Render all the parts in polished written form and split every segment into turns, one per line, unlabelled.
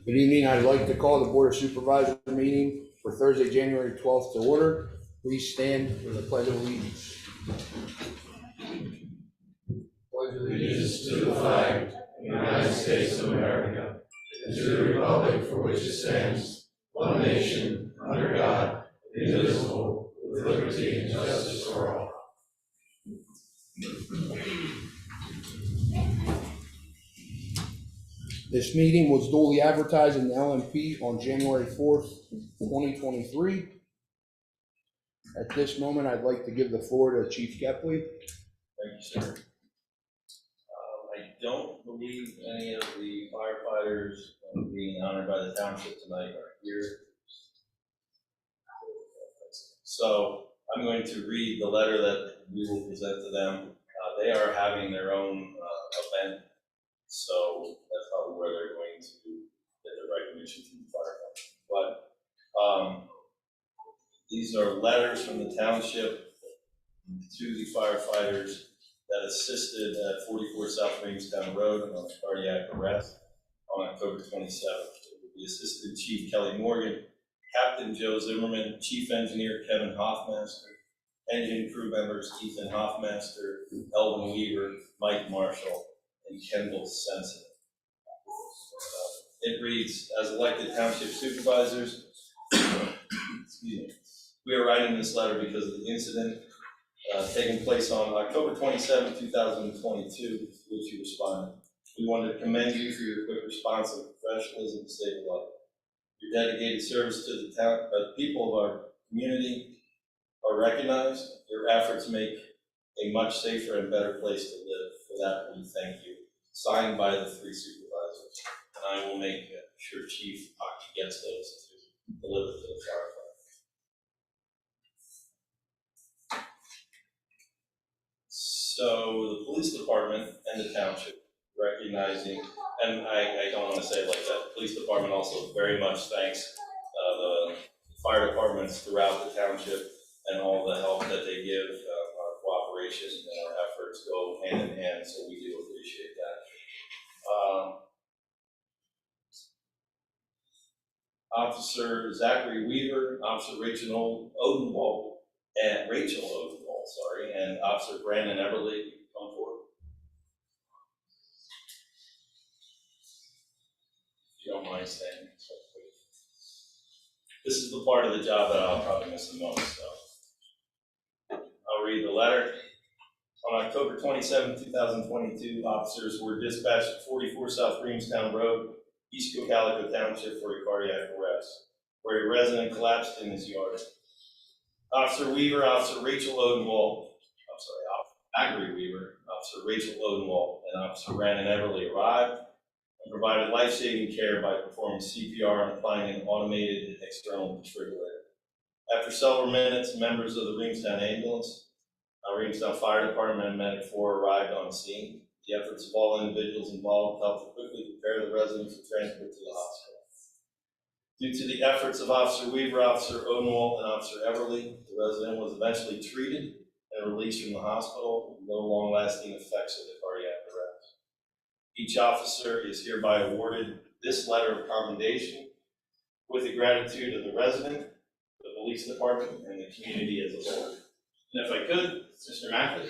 Good evening. I'd like to call the Board of Supervisors meeting for Thursday, January 12th to order. Please stand for the Pledge of Allegiance.
Pledge allegiance to the flag of the United States of America and to the republic for which it stands, one nation, under God, indivisible, with liberty and justice for all.
This meeting was duly advertised in the LMP on January 4th, 2023. At this moment, I'd like to give the floor to Chief Kepley.
Thank you, sir. I don't believe any of the firefighters being honored by the township tonight are here. So I'm going to read the letter that we will present to them. They are having their own event, so that's probably where they're going to get the recognition from the firefighter. But these are letters from the township to the firefighters that assisted at 44 South Williamstown Road on cardiac arrest on October 27th. It will be Assistant Chief Kelly Morgan, Captain Joe Zimmerman, Chief Engineer Kevin Hoffmaster, engine crew members Ethan Hoffmaster, Elvin Weaver, Mike Marshall, and Kendall Sensen. It reads, as elected township supervisors, excuse me, we are writing this letter because of the incident taking place on October 27, 2022, to which you responded. We wanted to commend you for your quick response and professionalism to save a life. Your dedicated service to the town, people of our community are recognized. Your efforts make a much safer and better place to live. For that, we thank you. Signed by the 3 supervisors. And I will make sure Chief Hockey gets those to deliver to the firefighter. So the police department and the township recognizing, and I don't want to say it like that, the police department also very much thanks the fire departments throughout the township and all the help that they give. Our cooperation and our efforts go hand in hand, so we do appreciate that. Officer Zachary Weaver, Officer Rachel Odenwald, and Officer Brandon Everly, come forward. If you don't mind standing. This is the part of the job that I'll probably miss the most, so I'll read the letter. On October 27, 2022, officers were dispatched at 44 South Williamstown Road, East Cocalico Township for a cardiac arrest, where a resident collapsed in his yard. Officer Weaver, Officer Rachel Odenwald, Zachary Weaver, Officer Rachel Odenwald, and Officer Brandon Everly arrived and provided life-saving care by performing CPR and applying an automated external defibrillator. After several minutes, members of the Williamstown ambulance, Williamstown Fire Department, and Medic 4 arrived on scene. The efforts of all individuals involved helped to quickly prepare the residents for transport to the hospital. Due to the efforts of Officer Weaver, Officer Odenwald, and Officer Everly, the resident was eventually treated and released from the hospital with no long-lasting effects of the cardiac arrest. Each officer is hereby awarded this letter of commendation with the gratitude of the resident, the police department, and the community as a whole. And if I could, Mr. Mackley.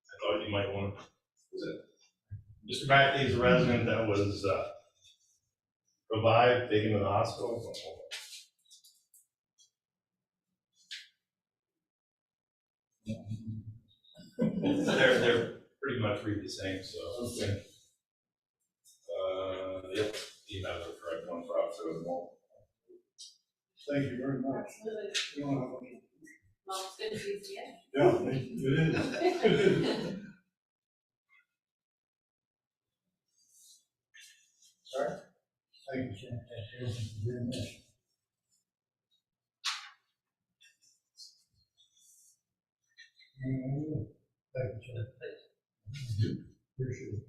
I thought you might want to. Mr. Mackley is a resident that was revived, taken to the hospital. They're pretty much read the same, so. Okay. Yep, you have the correct one for Officer Odenwald.
Thank you very much.
Well, it's good to see you.
Yeah, it is. Sorry? Thank you, Chad. Very much. Thank you, Chad. Appreciate it.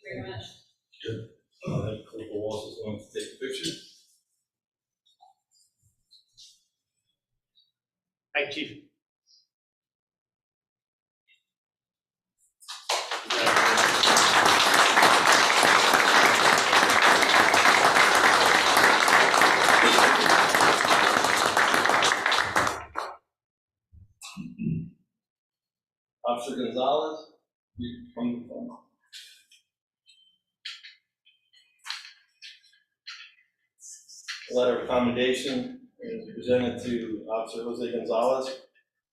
Very much.
Good. Corporal Walsh is going to take a picture.
Thank you.
Officer Gonzalez, you from the phone. A letter of commendation is presented to Officer Jose Gonzalez.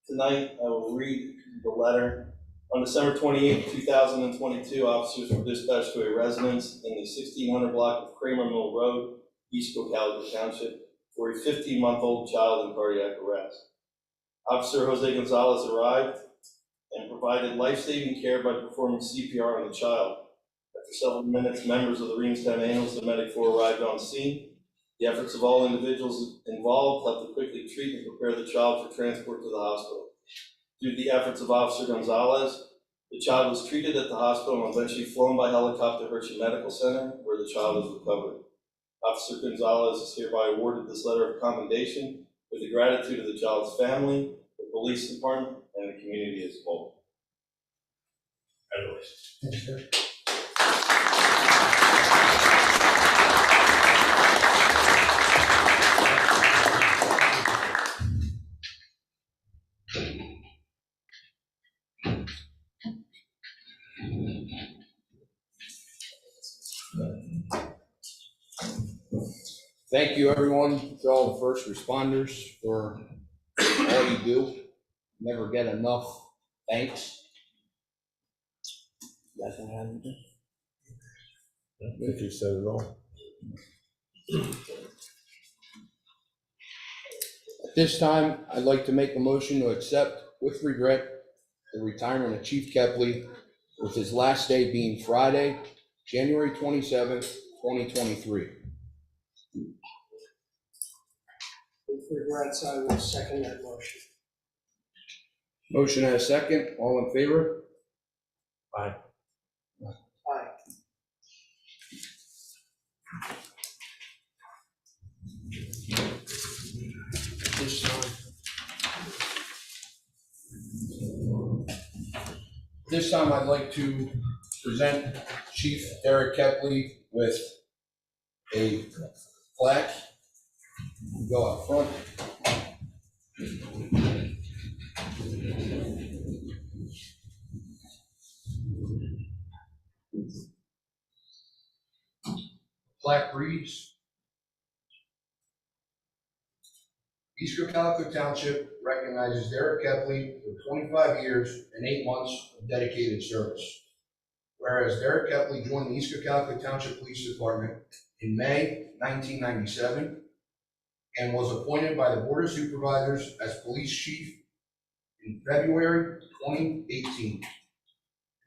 Tonight, I will read the letter. On December 28, 2022, officers were dispatched to a residence in the 1600 block of Kramer Mill Road, East Cocalico Township, for a 15-month-old child in cardiac arrest. Officer Jose Gonzalez arrived and provided life-saving care by performing CPR on the child. After several minutes, members of the Reamstown Ambulance and Medic 4 arrived on scene. The efforts of all individuals involved helped to quickly treat and prepare the child for transport to the hospital. Due to the efforts of Officer Gonzalez, the child was treated at the hospital and eventually flown by helicopter to Hershey Medical Center, where the child is recovered. Officer Gonzalez is hereby awarded this letter of commendation with the gratitude of the child's family, the police department, and the community as a whole.
Congratulations.
Thank you, everyone, to all the first responders for all you do. Never get enough thanks. You guys want to have anything?
I think you said it all.
At this time, I'd like to make a motion to accept with regret the retirement of Chief Kepley, with his last day being Friday, January 27th, 2023.
With regrets, I will second that motion.
Motion and a second. All in favor?
Aye.
This time I'd like to present Chief Derek Kepley with a plaque. Go up front. Plaque reads, East Cocalico Township recognizes Derek Kepley for 25 years and 8 months of dedicated service. Whereas Derek Kepley joined the East Cocalico Township Police Department in May 1997 and was appointed by the Board of Supervisors as Police Chief in February 2018.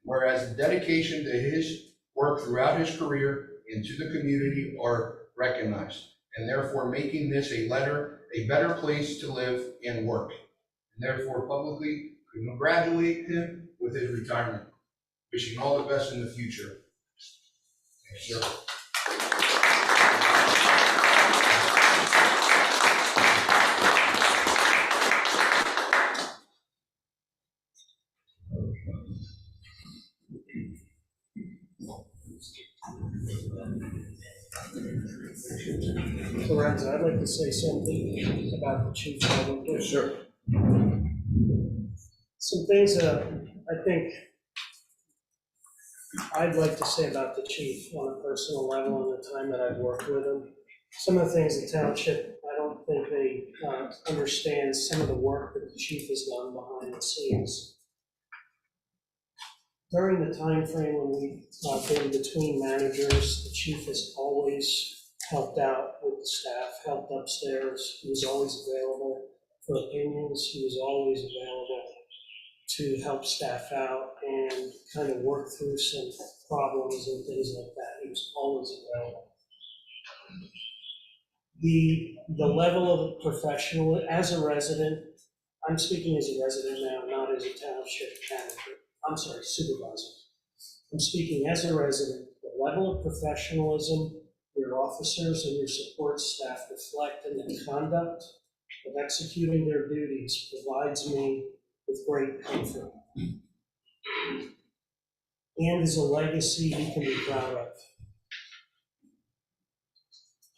Whereas the dedication to his work throughout his career and to the community are recognized, and therefore making this a better place to live and work, and therefore publicly congratulate him with his retirement. Wishing all the best in the future. Thank you, sir.
Lorenzo, I'd like to say something about the chief.
Yes, sir.
Some things that I think I'd like to say about the chief on a personal level in the time that I've worked with him. Some of the things the township, I don't think they understand some of the work that the chief has done behind the scenes. During the time frame when we've been between managers, the chief has always helped out with the staff, helped upstairs. He was always available for opinions. He was always available to help staff out and kind of work through some problems and things like that. He was always available. The level of professional, as a resident, I'm speaking as a resident now, not as a township manager. I'm sorry, supervisor. I'm speaking as a resident. The level of professionalism your officers and your support staff reflect in the conduct of executing their duties provides me with great comfort and is a legacy he can be proud of.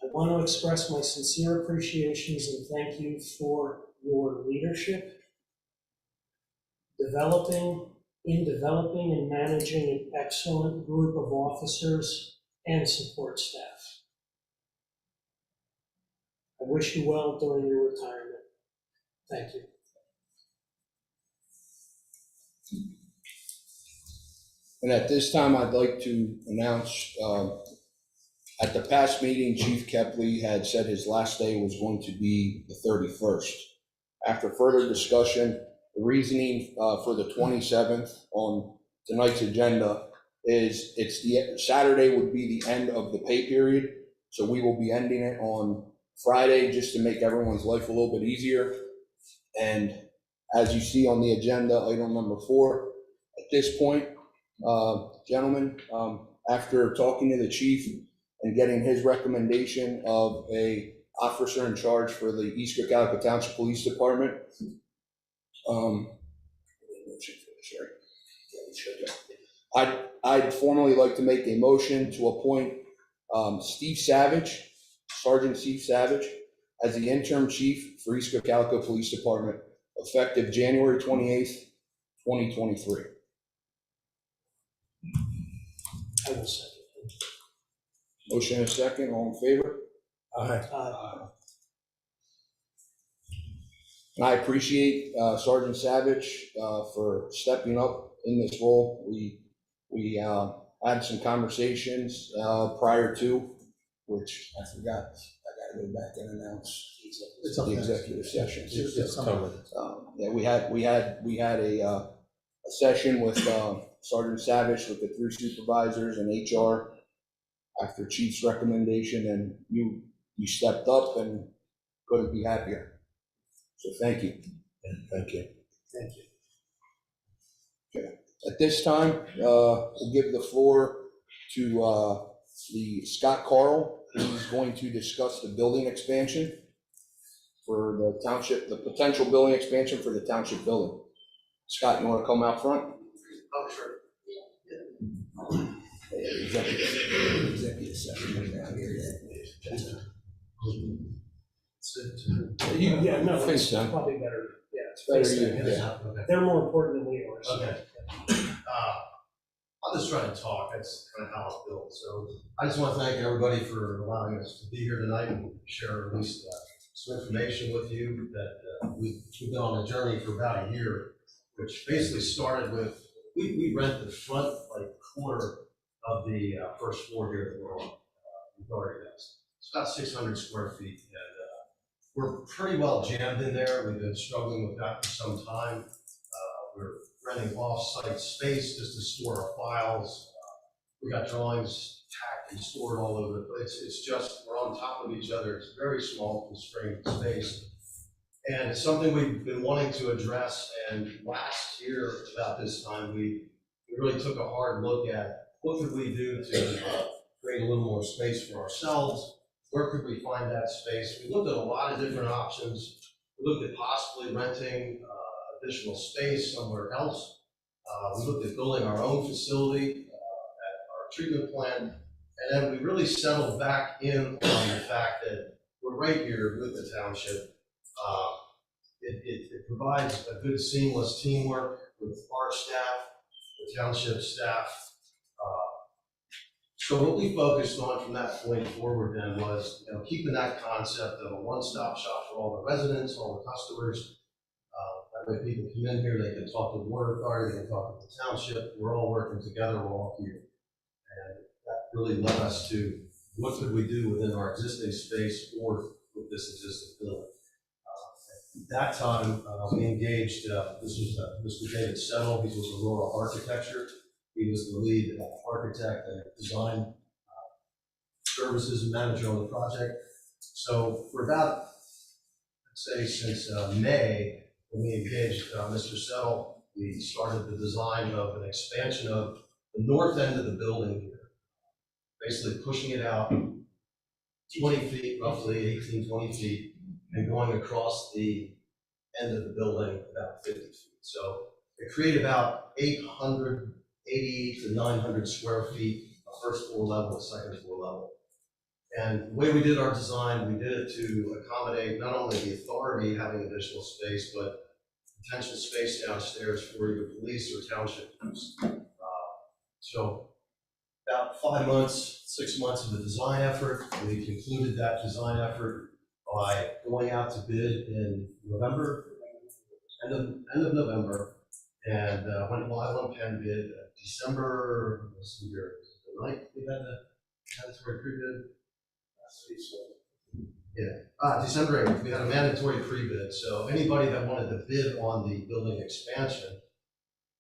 I want to express my sincere appreciations and thank you for your leadership, developing and managing an excellent group of officers and support staff. I wish you well during your retirement. Thank you.
And at this time, I'd like to announce, at the past meeting, Chief Kepley had said his last day was going to be the 31st. After further discussion, the reasoning for the 27th on tonight's agenda is Saturday would be the end of the pay period. So we will be ending it on Friday just to make everyone's life a little bit easier. And as you see on the agenda, item number 4, at this point, gentlemen, after talking to the chief and getting his recommendation of a officer in charge for the East Cocalico Township Police Department, I'd formally like to make a motion to appoint Steve Savage, Sergeant Steve Savage, as the interim chief for East Cocalico Police Department, effective January 28th, 2023.
I will second.
Motion and a second, all in favor? And I appreciate Sergeant Savage for stepping up in this role. We had some conversations prior to, which I forgot. I gotta go back and announce the executive session. Yeah, we had a session with Sergeant Savage with the 3 supervisors and HR after Chief's recommendation, and you stepped up and couldn't be happier. So thank you.
Thank you.
Thank you.
Okay. At this time, we'll give the floor to the Scott Carl, who's going to discuss the building expansion for the township, the potential building expansion for the township building. Scott, you want to come out front?
Oh, sure.
Executive session down here.
Yeah, no,
Thanks,
it's
John.
probably better. Yeah,
It's better
face
you.
that.
Yeah.
They're more important than we are. So.
Okay. I'll just try to talk. That's kind of how it's built. So I just want to thank everybody for allowing us to be here tonight and share at least some information with you that we've been on a journey for about a year, which basically started with, we rent the front corner of the first floor here at the Royal Authority House. It's about 600 square feet, and we're pretty well jammed in there. We've been struggling with that for some time. We're renting off-site space just to store our files. We got drawings tacked and stored all over the place. It's just, we're on top of each other. It's a very small, constrained space. And it's something we've been wanting to address. And last year, about this time, we really took a hard look at what could we do to create a little more space for ourselves. Where could we find that space? We looked at a lot of different options. We looked at possibly renting additional space somewhere else. We looked at building our own facility at our treatment plant. And then we really settled back in on the fact that we're right here with the township. It provides a good seamless teamwork with our staff, the township staff. So what we focused on from that point forward then was, keeping that concept of a one-stop shop for all the residents, all the customers. That way people come in here, they can talk to the water authority, they can talk to the township. We're all working together, we're all here. And that really led us to what could we do within our existing space or with this existing building. At that time, we engaged, this was Mr. David Settle. He was Aurora Architecture. He was the lead architect and design services manager on the project. So for about, let's say since May, when we engaged Mr. Settle, we started the design of an expansion of the north end of the building here, basically pushing it out 20 feet, roughly 18, 20 feet, and going across the end of the building about 50 feet. So it created about 880 to 900 square feet of first floor level, second floor level. And the way we did our design, we did it to accommodate not only the authority having additional space, but potential space downstairs for either police or township use. So about 5 months, 6 months of a design effort. We concluded that design effort by going out to bid in November, end of November, and went live on pen bid December, let's see here, the 9th, we had the mandatory pre-bid. December 8th, we had a mandatory pre-bid, so anybody that wanted to bid on the building expansion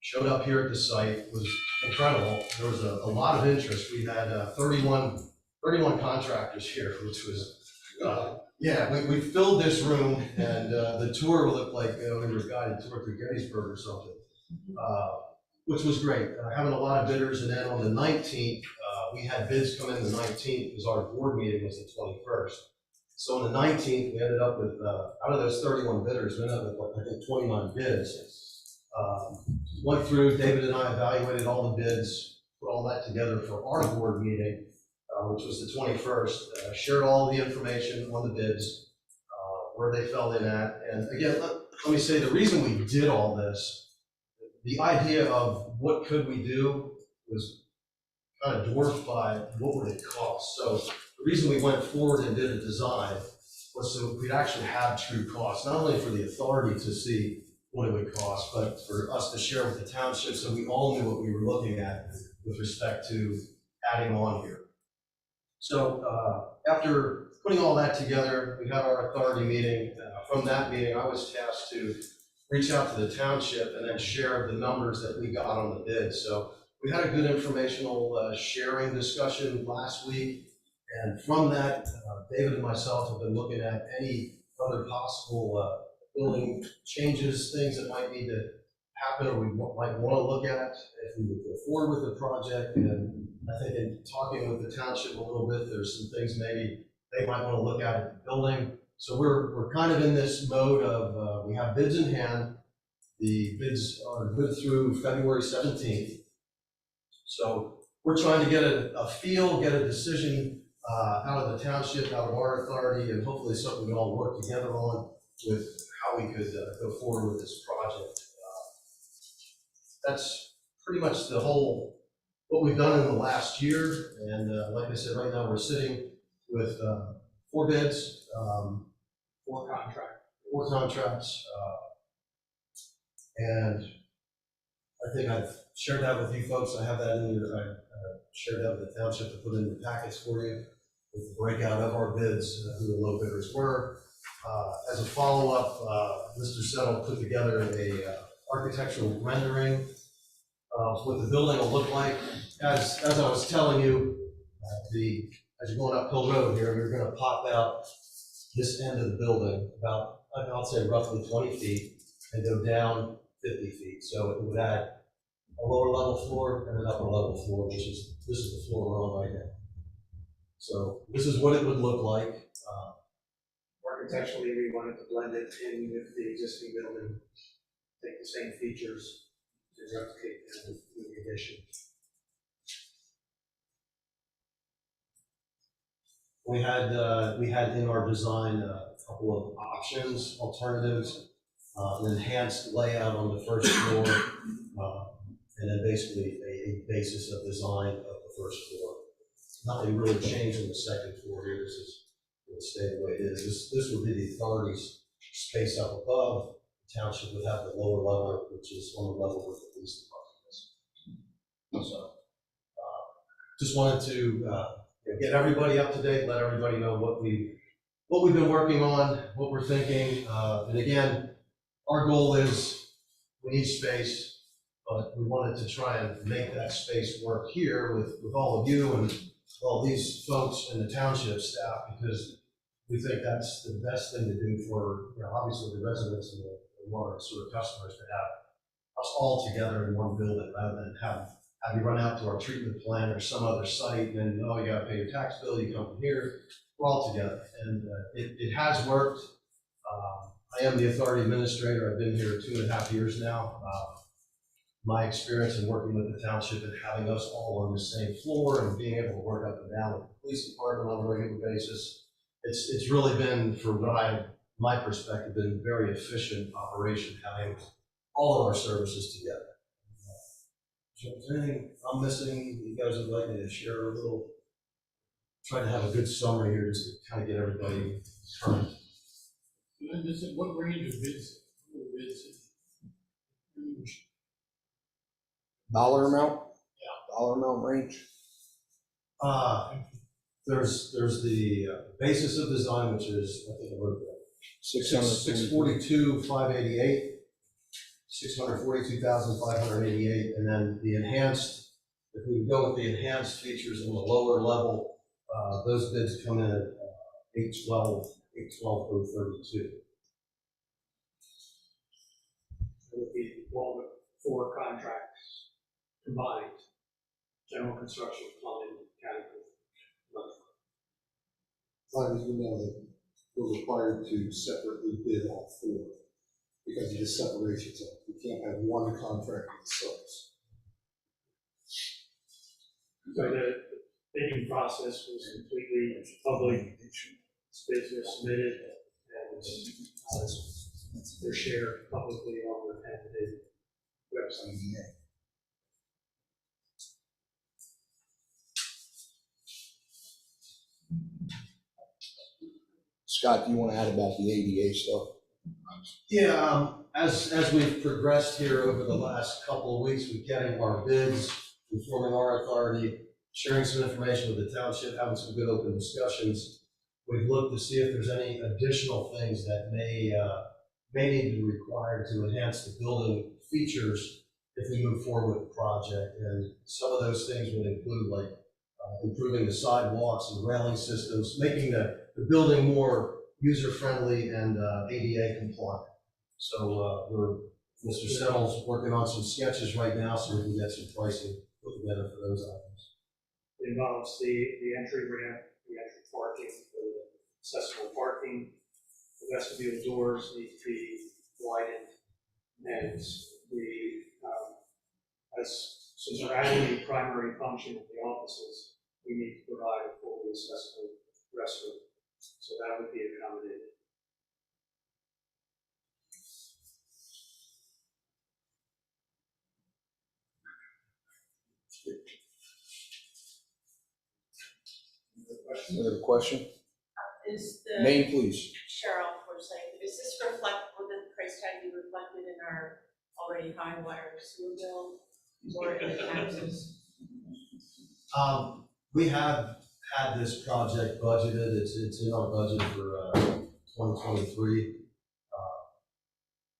showed up here at the site. It was incredible. There was a lot of interest. We had 31 contractors here, which was, we filled this room, and the tour looked like we were a guided tour through Gettysburg or something, which was great. Having a lot of bidders, and then on the 19th, we had bids come in the 19th because our board meeting was the 21st. So on the 19th, we ended up with, out of those 31 bidders, we ended up with, I think, 29 bids. Went through, David and I evaluated all the bids, put all that together for our board meeting, which was the 21st, shared all the information on the bids, where they fell in at. And again, let me say, the reason we did all this, the idea of what could we do was kind of dwarfed by what would it cost. So the reason we went forward and did a design was so we'd actually have true costs, not only for the authority to see what it would cost, but for us to share with the township so we all knew what we were looking at with respect to adding on here. So after putting all that together, we had our authority meeting. From that meeting, I was tasked to reach out to the township and then share the numbers that we got on the bid. So we had a good informational sharing discussion last week. And from that, David and myself have been looking at any other possible building changes, things that might need to happen or we might want to look at if we would go forward with the project. And I think in talking with the township a little bit, there's some things maybe they might want to look at the building. So we're kind of in this mode of we have bids in hand. The bids are good through February 17th. So we're trying to get a feel, get a decision out of the township, out of our authority, and hopefully something we all work together on with how we could go forward with this project. That's pretty much the whole, what we've done in the last year. And like I said, right now we're sitting with 4 bids, 4 contracts, and I think I've shared that with you folks. I have that in your, I shared that with the township to put in the packets for you with the breakout of our bids, who the low bidders were. As a follow-up, Mr. Settle put together a architectural rendering of what the building will look like. As I was telling you, as you're going up Hill Road here, you're going to pop out this end of the building about, I'll say roughly 20 feet and go down 50 feet. So it would add a lower level floor and an upper level floor, this is the floor we're on right now. So this is what it would look like.
Architecturally, we wanted to blend it in with the existing building, take the same features to replicate them with the addition.
We had in our design a couple of options, alternatives, an enhanced layout on the first floor, and then basically a basis of design of the first floor. Nothing really changed in the second floor here. This is going to stay the way it is. This would be the authority's space up above. The township would have the lower level, which is on the level where the police department is. So, just wanted to get everybody up to date, let everybody know what we've been working on, what we're thinking. And again, our goal is we need space, but we wanted to try and make that space work here with all of you and all these folks in the township staff, because we think that's the best thing to do for, obviously the residents and the water sort of customers, to have us all together in one building rather than have you run out to our treatment plant or some other site and then, oh, you got to pay your tax bill, you come from here. We're all together. And it has worked. I am the authority administrator. I've been here 2.5 years now. My experience in working with the township and having us all on the same floor and being able to work up and down with the police department on a regular basis, it's really been, from my perspective, been a very efficient operation, having all of our services together. So if there's anything I'm missing, you guys would like me to share a little, try to have a good summary here just to kind of get everybody current.
What range of bids?
Dollar amount? Yeah. Dollar amount range?
There's the basis of design, which is, I think I wrote that,
642.
642,588, 642,588, and then the enhanced, if we go with the enhanced features on the lower level, those bids come in at 812,032.
It would be all the 4 contracts combined, general construction, plumbing, mechanical.
You know that we're required to separately bid all 4 because of the separations. You can't have one contract that sucks.
So the bidding process was completely public, bids were submitted, and they're shared publicly on the bid website.
Scott, do you want to add about the ADA stuff?
Yeah, as we've progressed here over the last couple of weeks with getting our bids, informing our authority, sharing some information with the township, having some good open discussions, we've looked to see if there's any additional things that may need to be required to enhance the building features if we move forward with the project. And some of those things would include like improving the sidewalks and railing systems, making the building more user-friendly and ADA compliant. So Mr. Settle's working on some sketches right now so we can get some pricing put together for those items.
It involves the entry ramp, the entry parking, the accessible parking, the vestibule doors need to be widened, and since we're adding the primary function of the offices, we need to provide a fully accessible restroom, so that would be accommodated.
Another question?
Is the,
Name, please.
Cheryl, for a second, is this will the price tag be reflected in our already high water and sewer bill or in the taxes?
We have had this project budgeted. It's in our budget for 2023.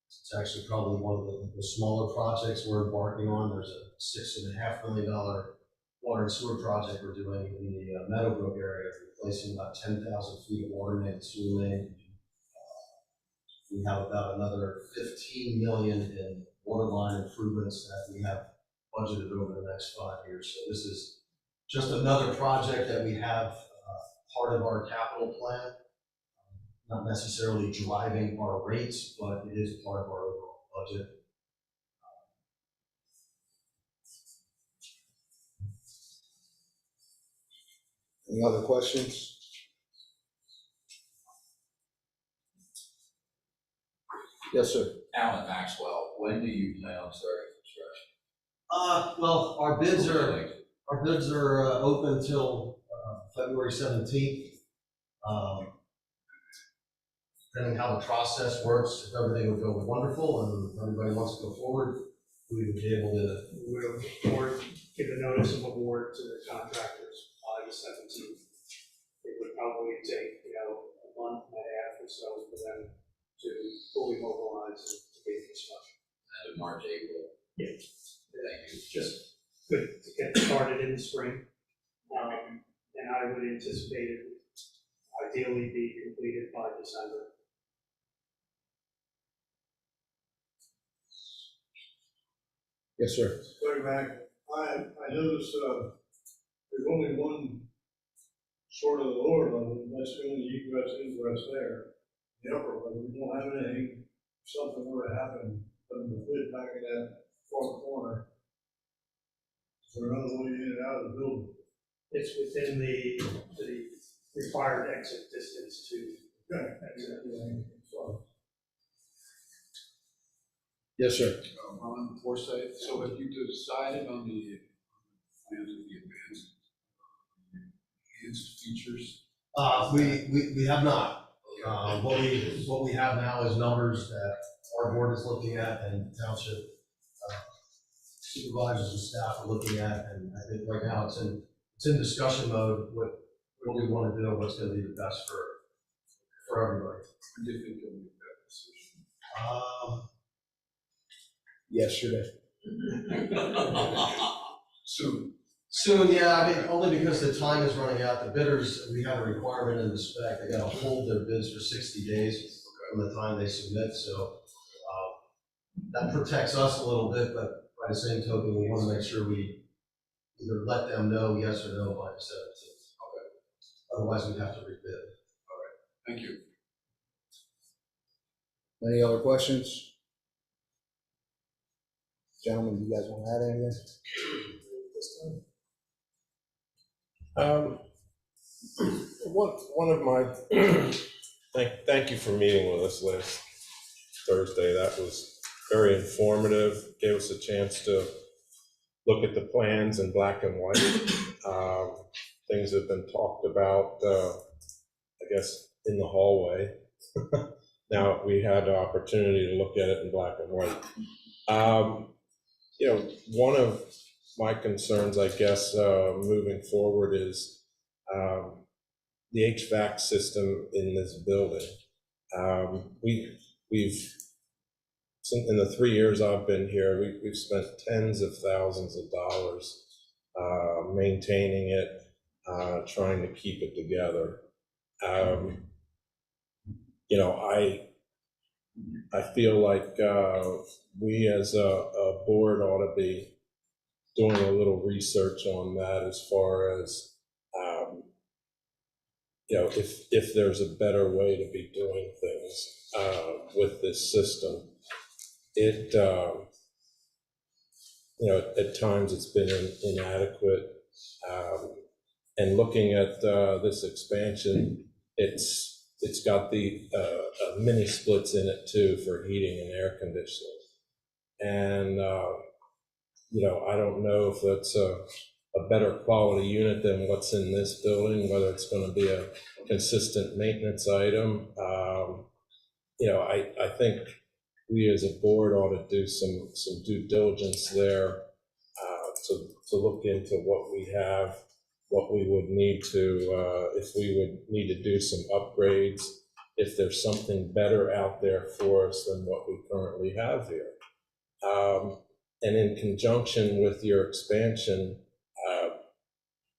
It's actually probably one of the smaller projects we're embarking on. There's a $6.5 million water and sewer project we're doing in the Meadowbrook area, replacing about 10,000 feet of water main and sewer main. We have about another 15 million in water line improvements that we have budgeted over the next 5 years. So this is just another project that we have part of our capital plan, not necessarily driving our rates, but it is part of our overall budget.
Any other questions? Yes, sir.
Alan Maxwell, when do you plan on starting construction?
Well, our bids are open till February 17th. Depending how the process works, if everything would go wonderful and everybody wants to go forward, we would be able to.
We'll give a notice of award to the contractors by the 17th. It would probably take, a month and a half or so for them to fully mobilize and to begin construction.
End of March, April?
Yeah.
Thank you.
Just good to get started in the spring. And I would anticipate it would ideally be completed by December.
Yes, sir.
Going back, I noticed there's only one sort of the lower level, and that's the only egress ingress there. the upper level, we don't have anything, if something were to happen, putting the bid back in that far corner. Is there another way in and out of the building?
It's within the required exit distance to exit.
Yes, sir.
Ron Forsyth, so have you decided on the plans of the advanced features?
We have not. What we have now is numbers that our board is looking at and township supervisors and staff are looking at, and I think right now it's in discussion mode, what we want to do, what's gonna be the best for everybody.
When do you think you'll make that decision?
Yesterday.
Soon, yeah, I mean, only because the time is running out. The bidders, we have a requirement in the spec, they gotta hold their bids for 60 days from the time they submit, so that protects us a little bit, but by the same token, we wanna make sure we either let them know yes or no by the 17th. Okay. Otherwise, we'd have to rebid.
Thank you.
Any other questions? Gentlemen, do you guys want to add anything?
One of my, thank you for meeting with us last Thursday. That was very informative, gave us a chance to look at the plans in black and white. Things have been talked about, I guess, in the hallway. Now we had the opportunity to look at it in black and white. You know, one of my concerns, I guess, moving forward is the HVAC system in this building. We've in the 3 years I've been here, we've spent tens of thousands of dollars maintaining it, trying to keep it together. You know, I feel like we as a board ought to be doing a little research on that as far as, you know, if there's a better way to be doing things with this system. It, you know, at times it's been inadequate. And looking at this expansion, it's got the mini splits in it too for heating and air conditioning. And, you know, I don't know if that's a better quality unit than what's in this building, whether it's going to be a consistent maintenance item. You know, I think we as a board ought to do some due diligence there to look into what we have, what we would need to, if we would need to do some upgrades, if there's something better out there for us than what we currently have here. And in conjunction with your expansion,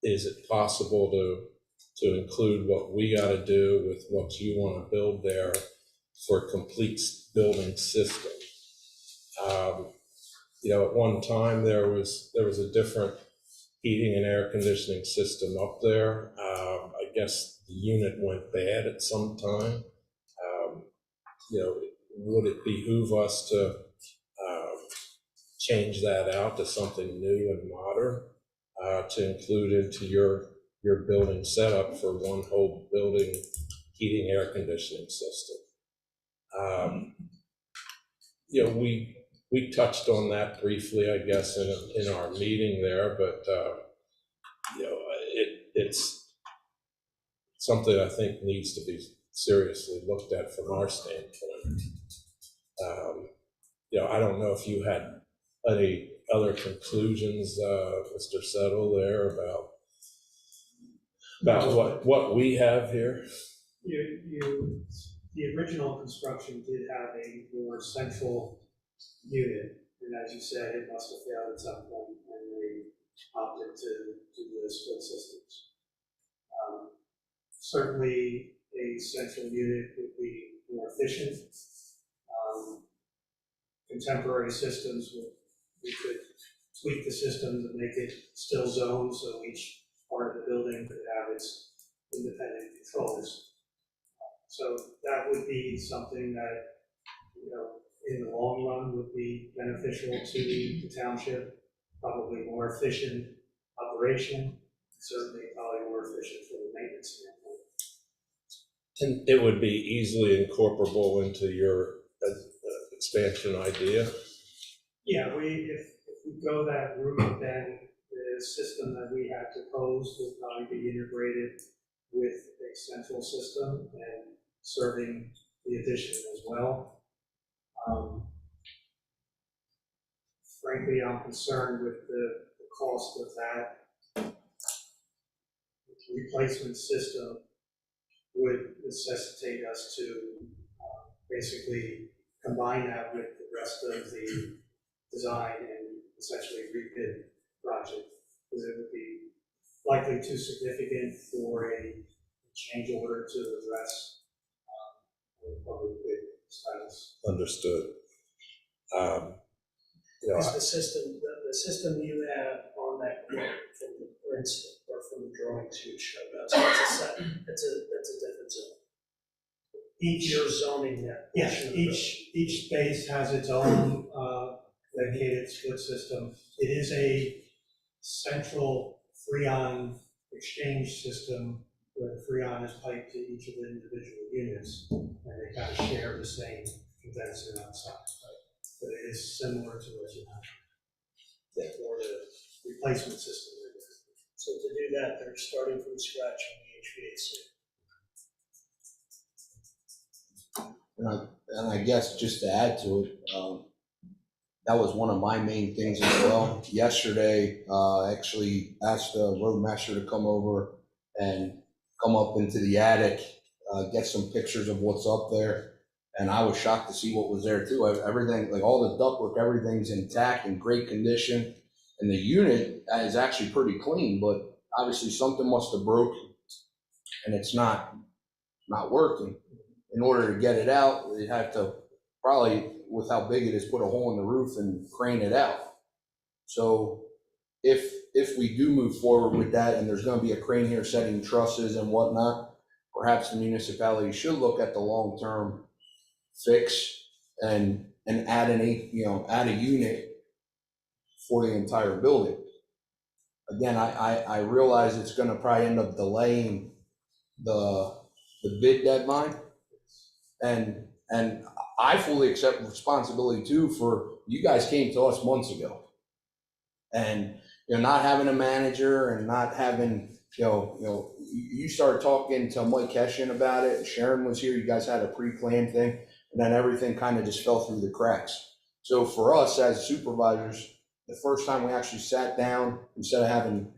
is it possible to include what we got to do with what you want to build there for a complete building system? You know, at one time there was a different heating and air conditioning system up there. I guess the unit went bad at some time. You know, would it behoove us to change that out to something new and modern to include into your building setup for one whole building heating air conditioning system? You know, we touched on that briefly, I guess, in our meeting there, but you know, it's something I think needs to be seriously looked at from our standpoint. You know, I don't know if you had any other conclusions, Mr. Settle, there about what we have here.
The original construction did have a more central unit, and as you said, it must have failed at some point, and they opted to do the split systems. Certainly, a central unit would be more efficient. Contemporary systems, we could tweak the system to make it still zoned, so each part of the building could have its independent controls. So that would be something that, you know, in the long run would be beneficial to the township, probably more efficient operation, certainly probably more efficient for the maintenance standpoint.
And it would be easily incorporable into your expansion idea.
Yeah, if we go that route, then the system that we have to pose would probably be integrated with a central system and serving the addition as well. Frankly, I'm concerned with the cost of that. Replacement system would necessitate us to basically combine that with the rest of the design and essentially rebid project, because it would be likely too significant for a change order to address the public bid status.
Understood. You know,
Is the system you have on that quote from the prints or from the drawings you showed us, that's a different zone. You're zoning that.
Yes,
portion of the
each space has its own dedicated split system. It is a central Freon exchange system where the Freon is piped to each of the individual units, and they kind of share the same condenser outside. But it is similar to what you have for the replacement system.
So to do that, they're starting from scratch on the HVAC.
And I guess just to add to it, that was one of my main things as well. Yesterday, I actually asked the roadmaster to come over and come up into the attic, get some pictures of what's up there. And I was shocked to see what was there too. Everything, like all the ductwork, everything's intact, in great condition. And the unit is actually pretty clean, but obviously something must have broke and it's not working. In order to get it out, they'd have to probably, with how big it is, put a hole in the roof and crane it out. So if we do move forward with that, and there's gonna be a crane here setting trusses and whatnot, perhaps the municipality should look at the long-term fix and add add a unit for the entire building. Again, I realize it's gonna probably end up delaying the bid deadline. And I fully accept responsibility too for, you guys came to us months ago. And not having a manager and not having, you started talking to Mike Hessian about it, Sharon was here, you guys had a pre-planned thing, and then everything kind of just fell through the cracks. So for us as supervisors, the first time we actually sat down, instead of having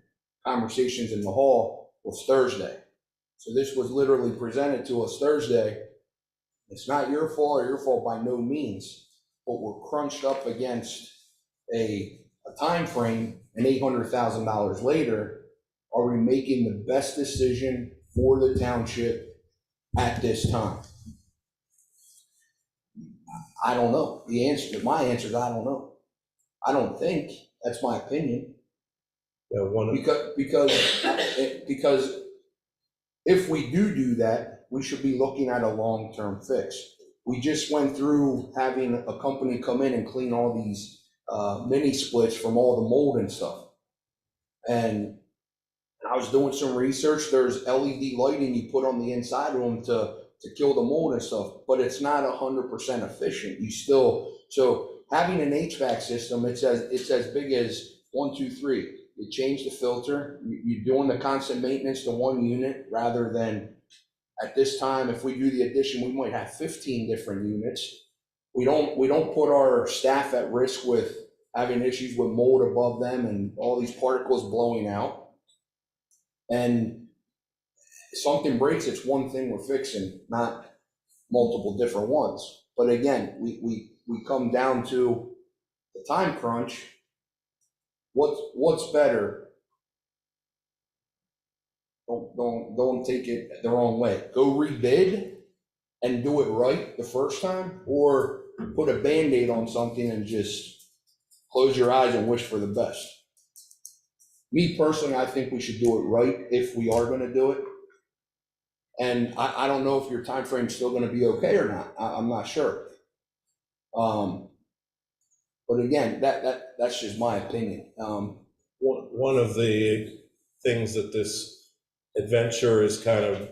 conversations in the hall, was Thursday. So this was literally presented to us Thursday. It's not your fault or your fault by no means, but we're crunched up against a time frame, and $800,000 later, are we making the best decision for the township at this time? I don't know. My answer is I don't know. I don't think, that's my opinion. Because if we do that, we should be looking at a long-term fix. We just went through having a company come in and clean all these mini splits from all the mold and stuff. And I was doing some research. There's LED lighting you put on the inside of them to kill the mold and stuff, but it's not 100% efficient. So having an HVAC system, it's as big as 1, 2, 3. You change the filter, you're doing the constant maintenance to one unit rather than, at this time, if we do the addition, we might have 15 different units. We don't put our staff at risk with having issues with mold above them and all these particles blowing out. And if something breaks, it's one thing we're fixing, not multiple different ones. But again, we come down to the time crunch. What's better? Don't take it the wrong way. Go rebid and do it right the first time, or put a Band-Aid on something and just close your eyes and wish for the best. Me personally, I think we should do it right if we are going to do it. And I don't know if your time frame's still gonna be okay or not, I'm not sure. But again, that's just my opinion.
One of the things that this adventure has kind of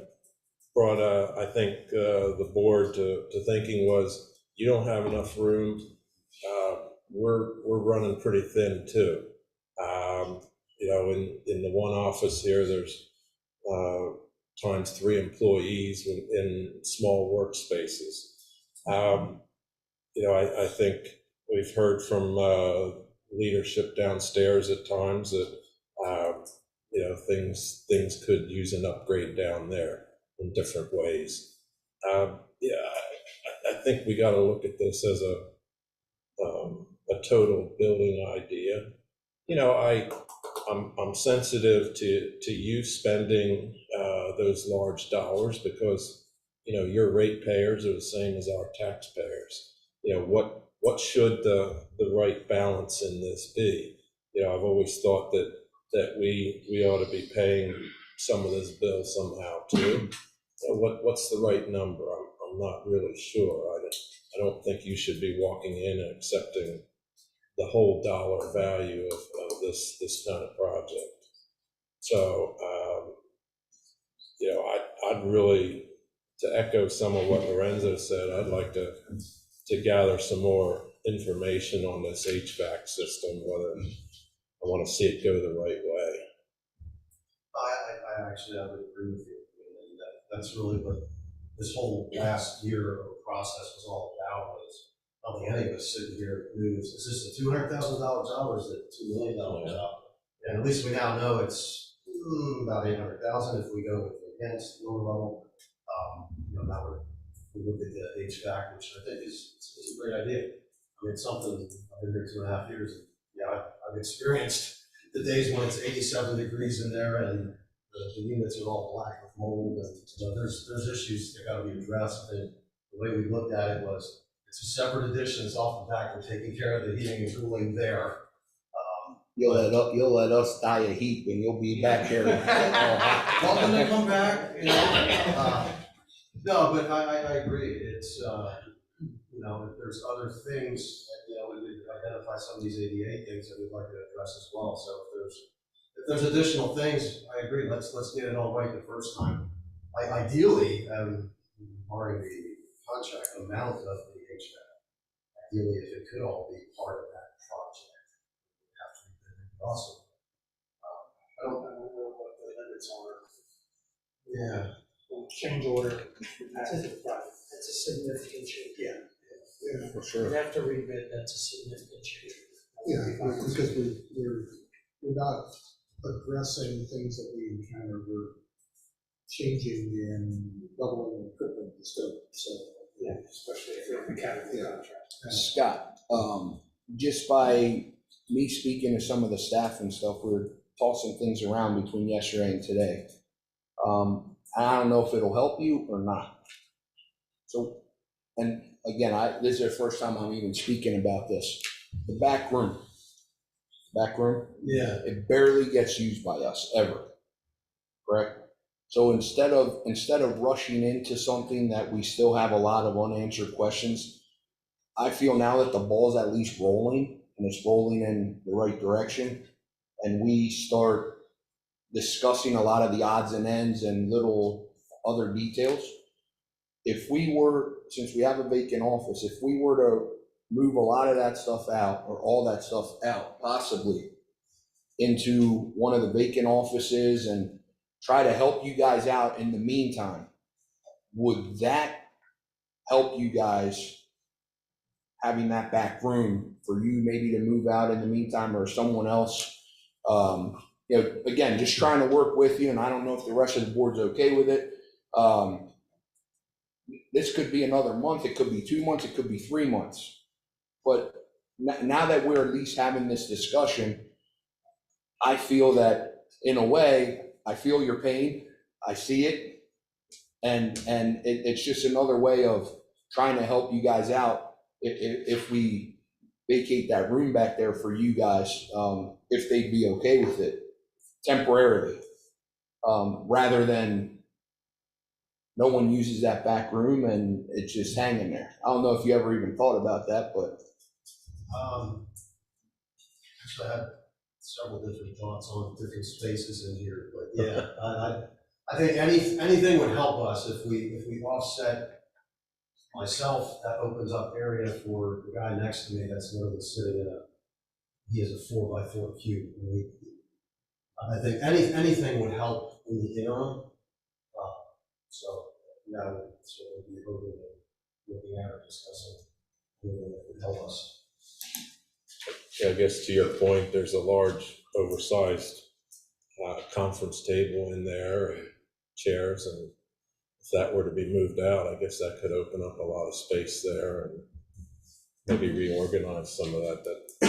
brought, I think, the board to thinking was, you don't have enough room. We're running pretty thin too. You know, in the one office here, there's times 3 employees in small workspaces. You know, I think we've heard from leadership downstairs at times that you know, things could use an upgrade down there in different ways. Yeah, I think we got to look at this as a total building idea. You know, I'm sensitive to you spending those large dollars because, you know, your ratepayers are the same as our taxpayers. You know, what should the right balance in this be? You know, I've always thought that we ought to be paying some of this bill somehow too. So what's the right number? I'm not really sure. I don't think you should be walking in and accepting the whole dollar value of this kind of project. So, you know, I'd really, to echo some of what Lorenzo said, I'd like to gather some more information on this HVAC system, whether I want to see it go the right way.
I actually, I would agree with you. I mean, that's really what this whole last year of process was all about. Was I don't think any of us sitting here knew, is this a $200,000 job or is it a $2 million job? And at least we now know it's about 800,000 if we go with the enhanced lower level. You know, now we look at the HVAC, which I think is a great idea. I mean, it's something, I've been here 2.5 years. And yeah, I've experienced the days when it's 87 degrees in there and the units are all black with mold, and so there's issues that got to be addressed. And the way we looked at it was, it's a separate addition. It's off the back. We're taking care of the heating and cooling there.
You'll let us die of heat and you'll be back here.
Welcome to come back, you know. No, but I agree. It's, you know, if there's other things, that, you know, we would identify some of these ADA things that we'd like to address as well. So if there's additional things, I agree. Let's get it all right the first time. Ideally, barring the contract amount of the HVAC, ideally, if it could all be part of that project, it would have to be awesome. I don't know what the limits are. Yeah.
Change order. That's a significant change.
Yeah,
For sure.
You have to rebid, that's a significant change.
Yeah, because we're not addressing things that we encountered, we're changing and doubling and tripling the scope, so.
Yeah, especially if you're a mechanical contract.
Scott, just by me speaking to some of the staff and stuff, we were tossing things around between yesterday and today. I don't know if it'll help you or not. So, and again, this is the first time I'm even speaking about this. The back room,
Yeah.
it barely gets used by us ever, correct? So instead of rushing into something that we still have a lot of unanswered questions, I feel now that the ball's at least rolling and it's rolling in the right direction, and we start discussing a lot of the odds and ends and little other details. If we were, since we have a vacant office, if we were to move a lot of that stuff out, or all that stuff out, possibly into one of the vacant offices and try to help you guys out in the meantime, would that help you guys having that back room for you maybe to move out in the meantime, or someone else? You know, again, just trying to work with you, and I don't know if the rest of the board's okay with it. This could be another month, it could be 2 months, it could be 3 months. But now that we're at least having this discussion, I feel that, in a way, I feel your pain, I see it, and it's just another way of trying to help you guys out if we vacate that room back there for you guys, if they'd be okay with it temporarily, rather than no one uses that back room and it's just hanging there. I don't know if you ever even thought about that, but
Actually, I had several different thoughts on different spaces in here, but yeah, I think anything would help us if we offset myself. That opens up area for the guy next to me that's literally sitting in he has a 4x4 cube. I think anything would help in the interim. So yeah, I would certainly be open to looking at or discussing anything that would help us.
Yeah, I guess to your point, there's a large, oversized conference table in there and chairs, and if that were to be moved out, I guess that could open up a lot of space there and maybe reorganize some of that. I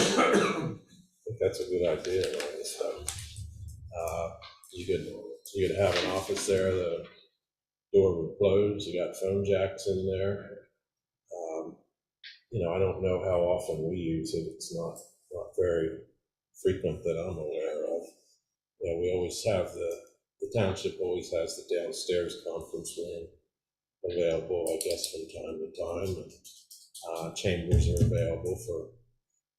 think that's a good idea, right? So you could have an office there, the door would close, you got phone jacks in there. I don't know how often we use it. It's not very frequent that I'm aware of. We always have the township always has the downstairs conference room available, I guess, from time to time. And chambers are available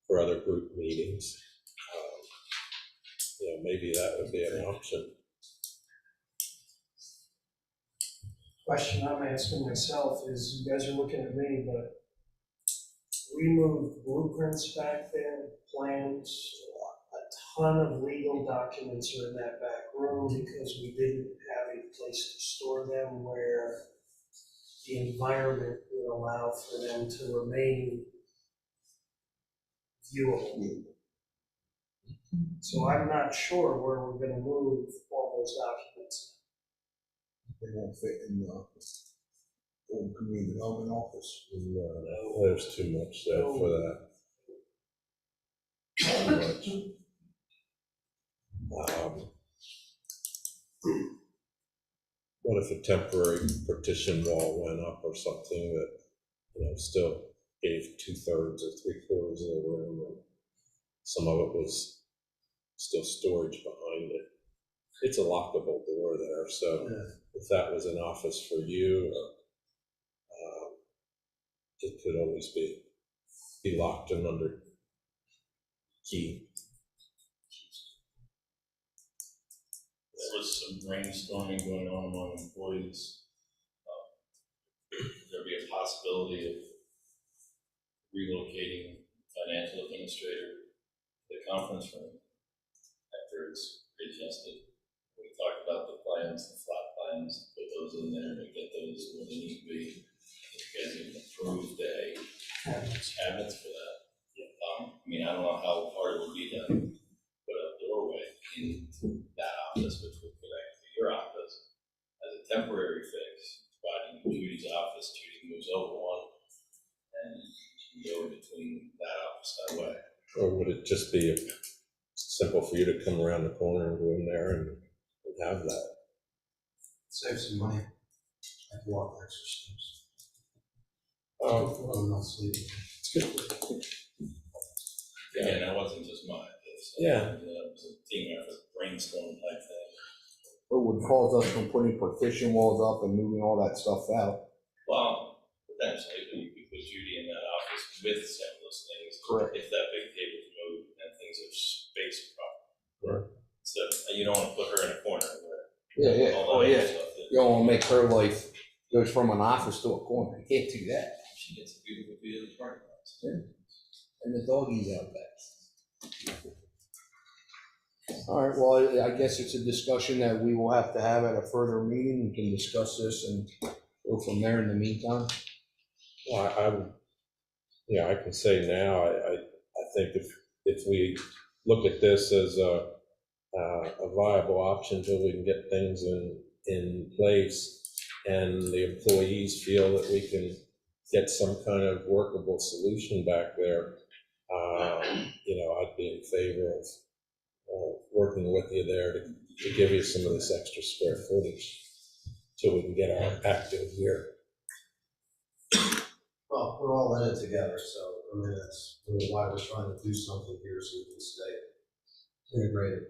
for other group meetings. Maybe that would be an option.
Question I'm asking myself is, you guys are looking at me, but we moved blueprints back there, plans, a ton of legal documents are in that back room because we didn't have a place to store them where the environment would allow for them to remain viewable. So I'm not sure where we're gonna move all those documents.
They won't fit in the old community development office.
There's too much there for that. Too much. What if a temporary partition wall went up or something that, still gave 2/3 or 3/4 of the room, and some of it was still storage behind it? It's a lockable door there, so if that was an office for you, it could always be locked and under key.
There was some brainstorming going on among employees. There'd be a possibility of relocating financial administrator to the conference room after it's adjusted. We talked about the plans, the flat plans, put those in there and get those where they need to be. You guys even approved cabinets for that. I don't know how hard it would be to put a doorway in that office, which would connect to your office as a temporary fix, providing Judy's office. Judy moves over one, and you can go between that office that way.
Or would it just be simple for you to come around the corner and go in there and have that?
Save some money. I can walk extra steps.
Oh,
I'm not sleeping.
Again, that wasn't just mine. It was a team effort, brainstorm type thing.
It would cause us from putting partition walls up and moving all that stuff out.
Well, potentially, but you could put Judy in that office with some of those things.
Correct.
If that big table's moved and things are spaced properly.
Right.
So you don't want to put her in a corner where
Yeah.
all that other stuff is.
You don't want to make her life goes from an office to a corner. You can't do that.
She gets a beautiful view of the parking lots.
And the doggies out back. All right, well, I guess it's a discussion that we will have to have at a further meeting. We can discuss this and go from there in the meantime.
Well, I can say now, I think if we look at this as a viable option till we can get things in place and the employees feel that we can get some kind of workable solution back there, I'd be in favor of working with you there to give you some of this extra square footage till we can get our act in here.
Well, we're all in it together, so that's really why we're trying to do something here so we can stay integrated.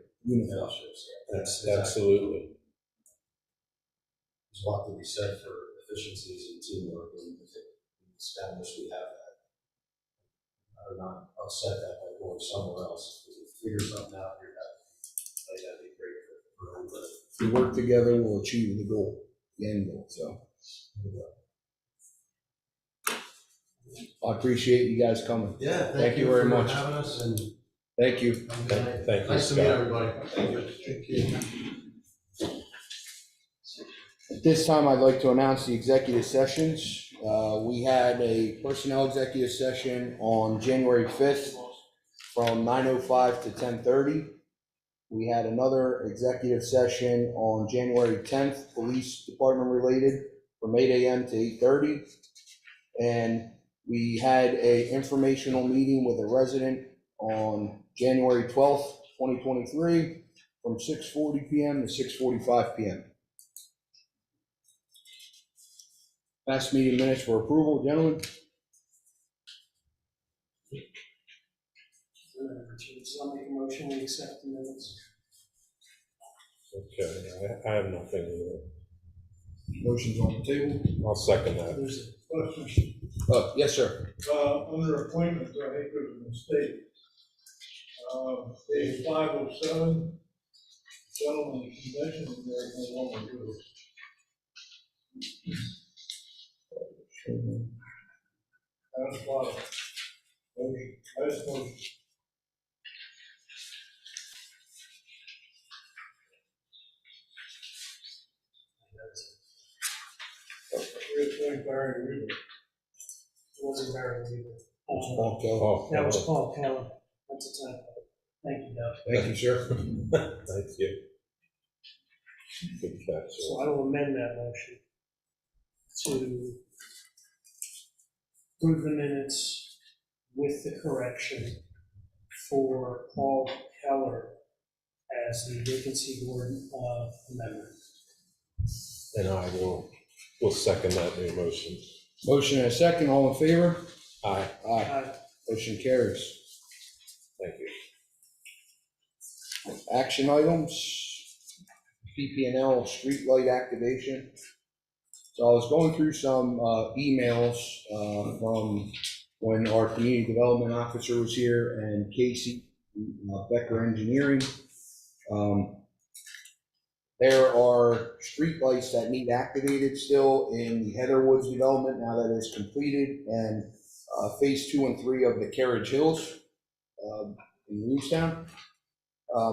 Absolutely.
there's a lot to be said for efficiencies and teamwork, and I think in this establish we have that. I'm not upset that by going somewhere else. If we figure something out here, that'd be great for everybody.
If we work together, we'll achieve the goal, the end goal, so. I appreciate you guys coming.
Yeah,
Thank you very
for
much.
having us, and
Thank you.
have a good night.
Thank you,
Nice to meet
Scott.
everybody. Thank you.
Thank you.
At this time, I'd like to announce the executive sessions. We had a personnel executive session on January 5th from 9:05 to 10:30. We had another executive session on January 10th, police department related, from 8 a.m. to 8:30. And we had a informational meeting with a resident on January 12th, 2023, from 6:40 p.m. to 6:45 p.m. Past meeting minutes for approval, gentlemen.
So I'll make a motion, we accept the minutes.
Okay, I have nothing here.
Motion's on the table.
I'll second that.
There's
Question,
Yes, sir.
under appointments, I think there's a mistake. Page 507, gentlemen, convention, and there no longer do. That's why. Motion, that's motion. Here's thing, Barry Weaver.
wasn't very legal.
Paul Keller.
Oh,
That was Paul Keller. That's a typo. Thank you, Doug.
Thank you, sir.
Thank you. Good catch.
So I will amend that motion to approve the minutes with the correction for Paul Keller as the vacancy board member.
And I will second that new motion.
Motion and a second, all in favor?
Aye.
Aye. Motion carries.
Thank you.
Action items, PPNL streetlight activation. So I was going through some emails from when our community development officer was here and Casey, Becker Engineering. There are streetlights that need activated still in the Heatherwoods development now that it's completed, and phase 2 and 3 of the Carriage Hills in Williamstown.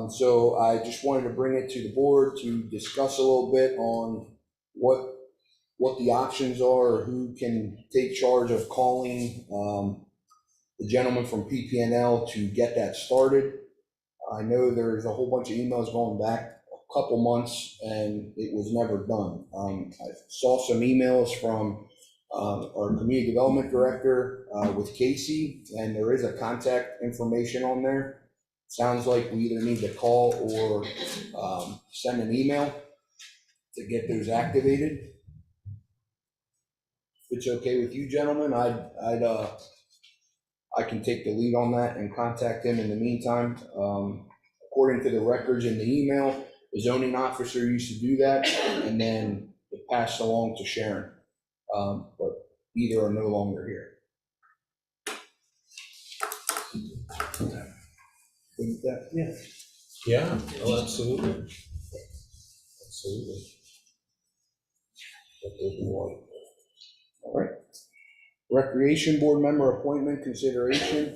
So I just wanted to bring it to the board to discuss a little bit on what the options are, or who can take charge of calling the gentleman from PPNL to get that started. I know there's a whole bunch of emails going back a couple months and it was never done. I saw some emails from our community development director with Casey, and there is a contact information on there. Sounds like we either need to call or send an email to get those activated. If it's okay with you gentlemen, I can take the lead on that and contact him in the meantime. According to the records in the email, the zoning officer used to do that, and then it passed along to Sharon. But either are no longer here. Good with that?
Yeah.
Yeah, oh, absolutely. Absolutely. But there's one.
All right. Recreation Board member appointment consideration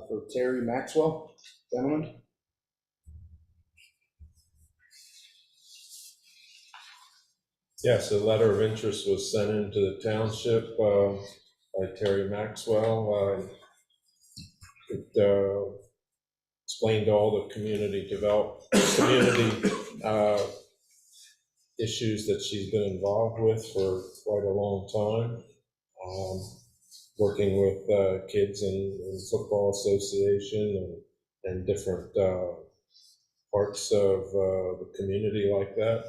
for Terry Maxwell. Gentlemen?
Yes, a letter of interest was sent into the township by Terry Maxwell. It explained all the community issues that she's been involved with for quite a long time. Working with kids in football association and different parts of the community like that.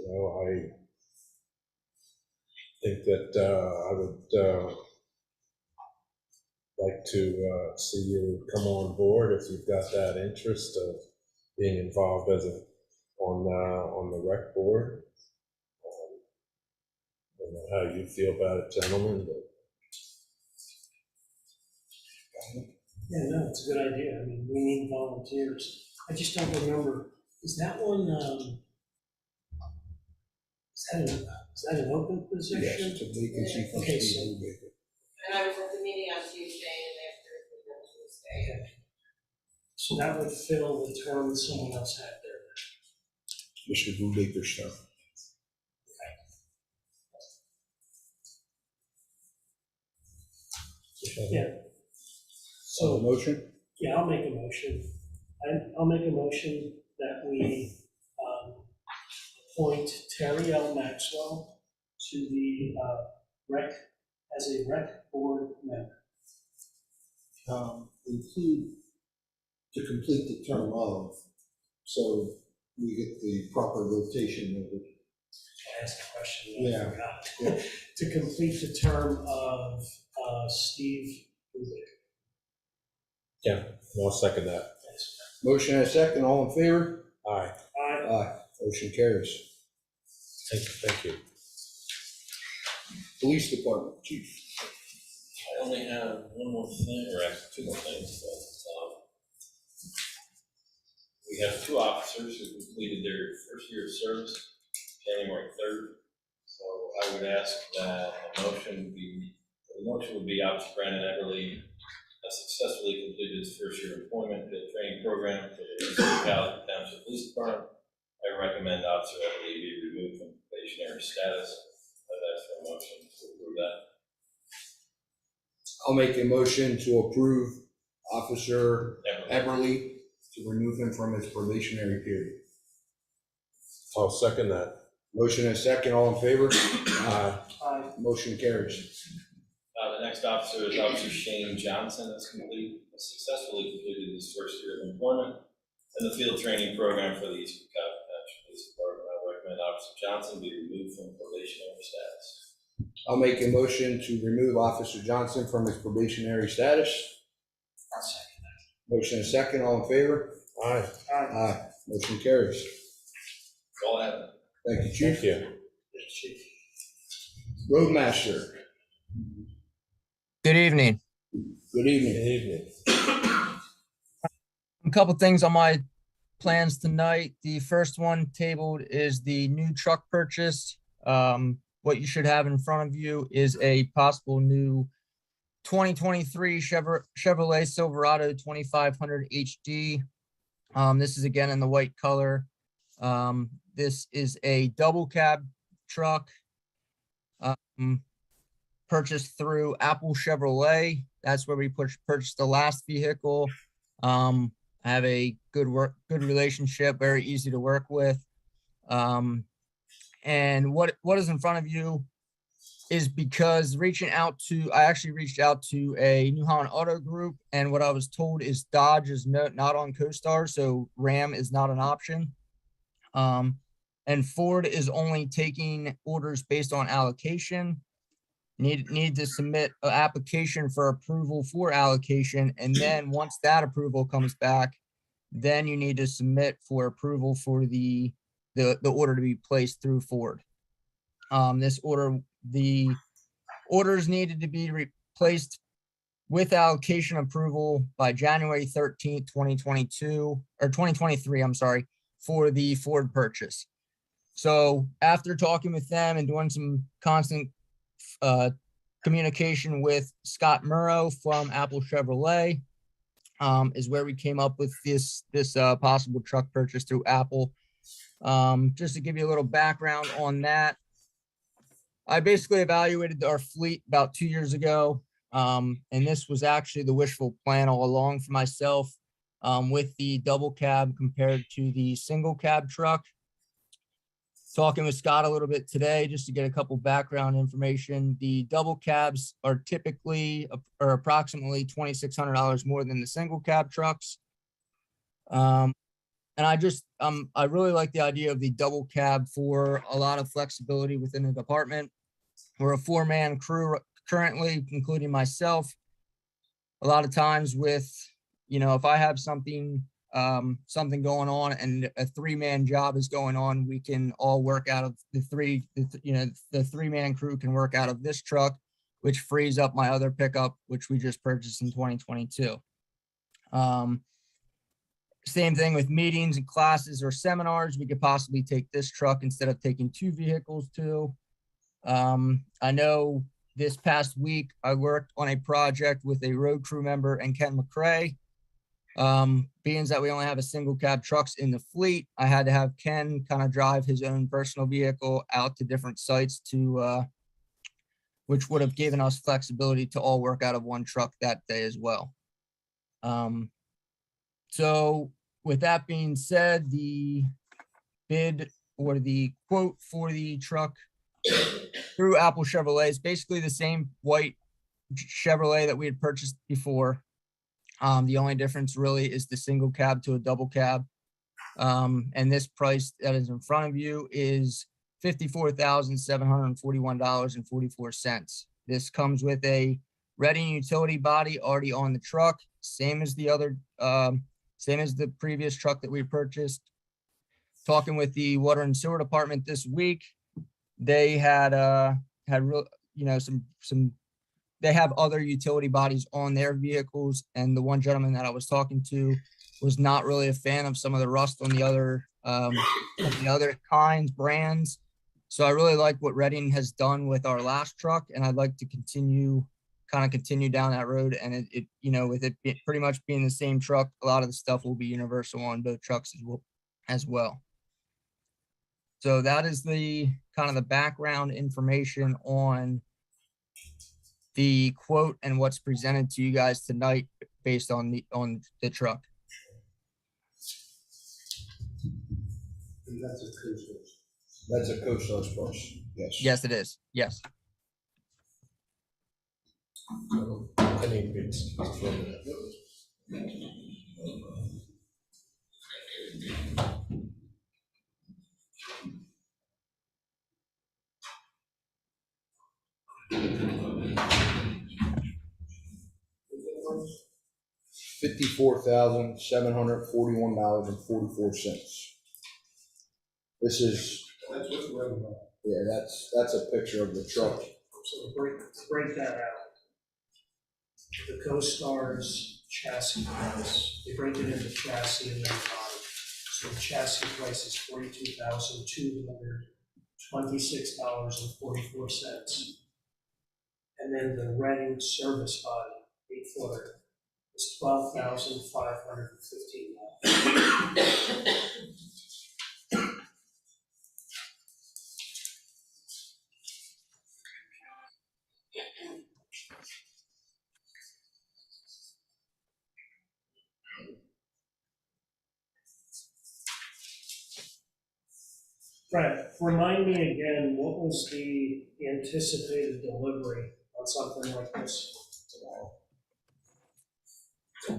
I think that I would like to see you come on board if you've got that interest of being involved as on the rec board. I don't know how you feel about it, gentlemen, but
Yeah, no, it's a good idea. I mean, we need volunteers. I just don't remember, is that one, is that an open position?
Yes, it's a vacancy for
Okay,
Steve Baker.
And I was at the meeting on Tuesday and after on Tuesday.
Okay. So that would fill the term that someone else had there.
Mr. Brubaker's term.
Yeah.
So,
So,
motion?
yeah, I'll make a motion. I'll make a motion that we appoint Terry L. Maxwell to the rec, as a rec board member.
Include to complete the term of, so we get the proper rotation of it.
I asked a question that I
Yeah.
forgot. To complete the term of Steve Brubaker.
yeah, I'll second that.
Motion and a second, all in favor?
Aye,
Aye. Motion carries.
thank you.
Police Department, Chief.
I only have one more thing, or actually two more things, but, we have two officers who completed their first year of service, January 3rd. So I would ask that the motion would be Officer Brandon Everly has successfully completed his first year employment training program for the Cocalico Township Police Department. I recommend Officer Everly be removed from probationary status. I'd ask for a motion to approve that.
I'll make a motion to approve Officer
Everly.
Everly to remove him from his probationary period.
I'll second that.
Motion and a second, all in favor?
Aye,
Aye.
Motion carries.
The next officer is Officer Shane Johnson, has successfully completed his first year of employment in the field training program for the East Cocalico Township Police Department. I recommend Officer Johnson be removed from probationary status.
I'll make a motion to remove Officer Johnson from his probationary status.
I'll second
Motion and a second, all in favor?
aye,
that. Aye.
Aye. Motion carries.
That's all I have.
Thank you, Chief.
thank you.
Thanks, Chief.
Roadmaster,
Good evening.
good
Good
evening.
evening.
A couple things on my plans tonight. The first one tabled is the new truck purchase. What you should have in front of you is a possible new 2023 Chevrolet Silverado 2500 HD. This is again in the white color. This is a double cab truck. Purchased through Apple Chevrolet. That's where we purchased the last vehicle. I have a good relationship, very easy to work with. And what is in front of you is because I actually reached out to a New Holland Auto Group, and what I was told is Dodge is not on CoStar, so Ram is not an option. And Ford is only taking orders based on allocation. Need to submit an application for approval for allocation, and then once that approval comes back, then you need to submit for approval for the order to be placed through Ford. The orders needed to be replaced with allocation approval by January 13th, 2022, or 2023, I'm sorry, for the Ford purchase. So after talking with them and doing some constant communication with Scott Murrow from Apple Chevrolet, is where we came up with this possible truck purchase through Apple. Just to give you a little background on that, I basically evaluated our fleet about 2 years ago, and this was actually the wishful plan all along for myself, with the double cab compared to the single cab truck. Talking with Scott a little bit today, just to get a couple background information. The double cabs are typically or approximately $2,600 more than the single cab trucks. And I really like the idea of the double cab for a lot of flexibility within the department. We're a 4-man crew currently, including myself. A lot of times if I have something something going on and a 3-man job is going on, we can all work out of the 3-man crew can work out of this truck, which frees up my other pickup, which we just purchased in 2022. Same thing with meetings and classes or seminars. We could possibly take this truck instead of taking 2 vehicles too. I know this past week I worked on a project with a road crew member and Ken McCrae. Being that we only have a single cab trucks in the fleet, I had to have Ken kind of drive his own personal vehicle out to different sites to, which would have given us flexibility to all work out of one truck that day as well. So with that being said, the bid or the quote for the truck through Apple Chevrolet is basically the same white Chevrolet that we had purchased before. The only difference really is the single cab to a double cab. And this price that is in front of you is $54,741.44. This comes with a Reading utility body already on the truck, same as the other, same as the previous truck that we purchased. Talking with the water and sewer department this week, they had real, they have other utility bodies on their vehicles, and the one gentleman that I was talking to was not really a fan of some of the rust on the other brands. So I really like what Reading has done with our last truck, and I'd like to continue down that road. And with it pretty much being the same truck, a lot of the stuff will be universal on both trucks as well. So that is the kind of the background information on the quote and what's presented to you guys tonight based on the truck.
And that's a cruise.
That's a co-star's price, yes.
Yes, it is. Yes.
I need bids.
$54,741.44. This is,
That's what's relevant.
yeah, that's a picture of the truck.
So to break that out, the CoStar's chassis price, they break it into chassis and then body. So the chassis price is $42,226.44. And then the Reading service body, 8-footer, is $12,515. Fred, remind me again, what was the anticipated delivery on something like this?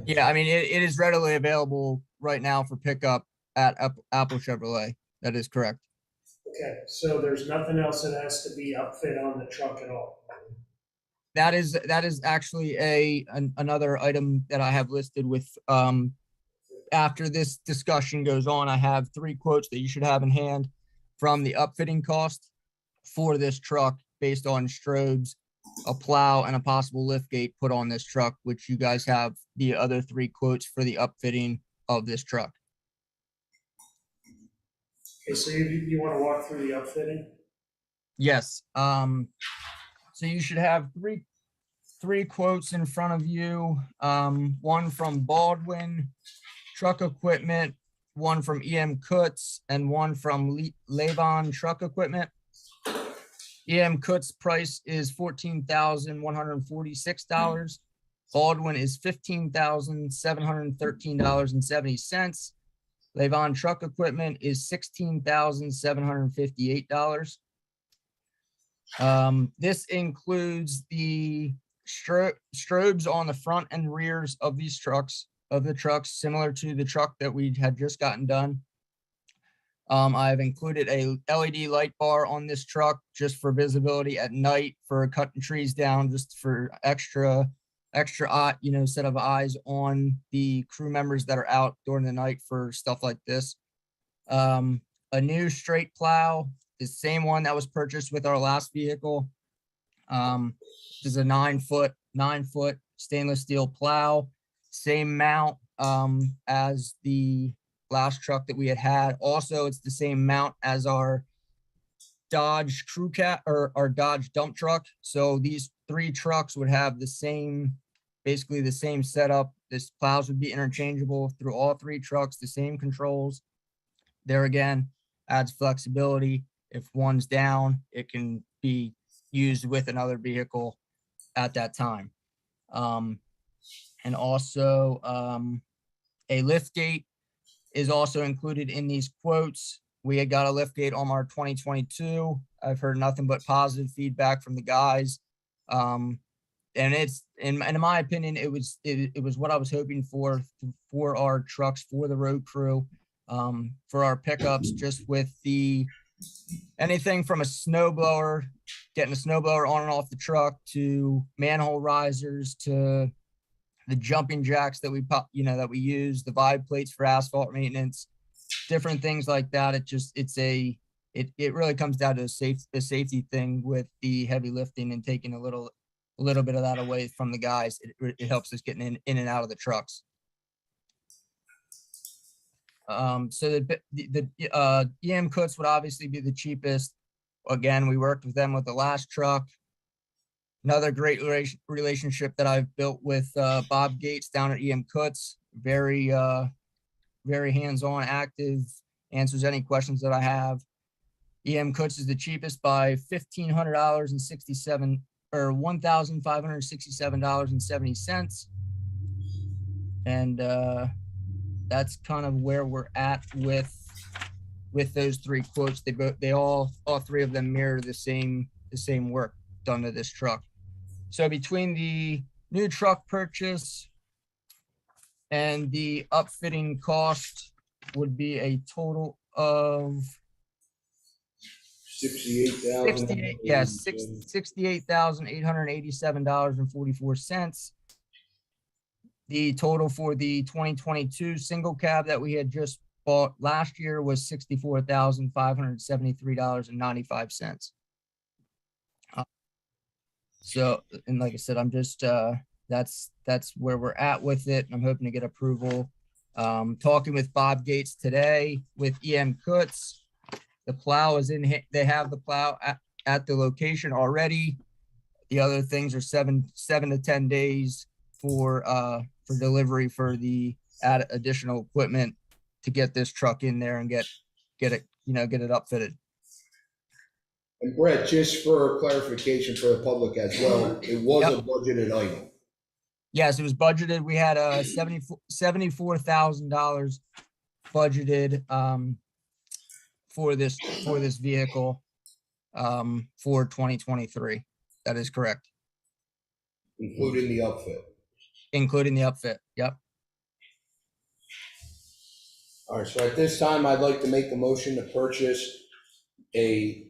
Yeah, I mean, it is readily available right now for pickup at Apple Chevrolet. That is correct.
Okay, so there's nothing else that has to be upfit on the truck at all?
That is actually another item that I have listed with, after this discussion goes on, I have 3 quotes that you should have in hand from the upfitting cost for this truck based on strobes, a plow, and a possible lift gate put on this truck, which you guys have the other 3 quotes for the upfitting of this truck.
Okay, so you want to walk through the upfitting?
Yes. So you should have three quotes in front of you. One from Baldwin Truck Equipment, one from EM Kutz, and one from Levon Truck Equipment. EM Kutz price is $14,146. Baldwin is $15,713.70. Levon Truck Equipment is $16,758. This includes the strobes on the front and rears of these trucks, similar to the truck that we had just gotten done. I've included a LED light bar on this truck just for visibility at night, for cutting trees down, just for extra extra eye, set of eyes on the crew members that are out during the night for stuff like this. A new straight plow, the same one that was purchased with our last vehicle. This is a 9-foot stainless steel plow, same mount as the last truck that we had. Also, it's the same mount as our Dodge crew cab or our Dodge dump truck. So these 3 trucks would have basically the same setup. This plows would be interchangeable through all 3 trucks, the same controls. There again, adds flexibility. If one's down, it can be used with another vehicle at that time. And also a lift gate is also included in these quotes. We had got a lift gate on our 2022. I've heard nothing but positive feedback from the guys. And it's, in my opinion, it was what I was hoping for our trucks, for the road crew, for our pickups, just with anything from a snowblower, getting a snowblower on and off the truck, to manhole risers, to the jumping jacks that we use, the vibe plates for asphalt maintenance, different things like that. It really comes down to a safety thing with the heavy lifting, and taking a little bit of that away from the guys. It helps us getting in and out of the trucks. So the EM Coots would obviously be the cheapest. Again, we worked with them with the last truck. Another great relationship that I've built with Bob Gates down at EM Coots. Very hands-on, active, answers any questions that I have. EM Coots is the cheapest by $1,567.70. And that's kind of where we're at with those 3 quotes. All 3 of them mirror the same work done to this truck. So between the new truck purchase and the upfitting cost would be a total of $68,887.44. The total for the 2022 single cab that we had just bought last year was $64,573.95. So, and like I said, I'm just, that's where we're at with it. I'm hoping to get approval. Talking with Bob Gates today with EM Coots. The plow is they have the plow at the location already. The other things are 7 to 10 days for delivery for the additional equipment to get this truck in there and get it upfitted.
And Brett, just for clarification for the public as well, it was a budgeted item.
Yes, it was budgeted. We had a $74,000 budgeted for this vehicle for 2023. That is correct.
Including the upfit.
Including the upfit. Yep.
All right, so at this time, I'd like to make a motion to purchase the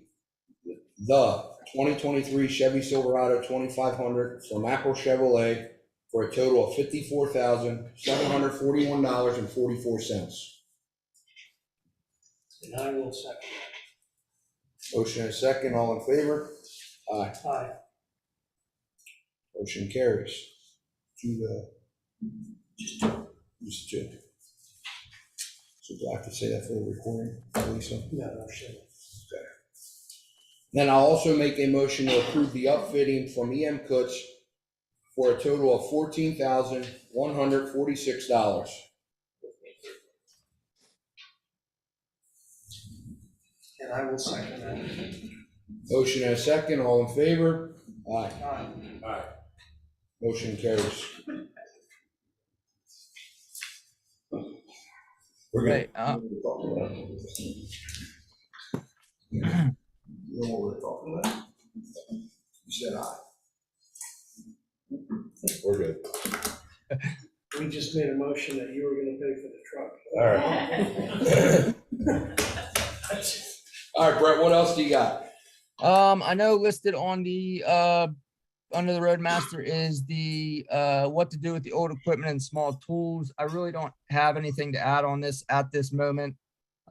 2023 Chevy Silverado 2500 from Apple Chevrolet for a total of $54,741.44.
And I will second
Motion and a second, all in favor? Aye.
that. Aye.
Motion carries. Just two. So do I have to say that for the recording, Lisa?
No, sure.
Okay. Then I'll also make a motion to approve the upfitting from EM Coots for a total of $14,146.
And I will second that.
Motion and a second, all in favor? Aye.
Aye.
Aye. Motion carries. We're
Right.
You know what we're talking about? You said aye. We're good.
We just made a motion that you were gonna pay for the truck.
All right. All right, Brett, what else do you got?
I know listed on the under the roadmaster is the, what to do with the old equipment and small tools. I really don't have anything to add on this at this moment.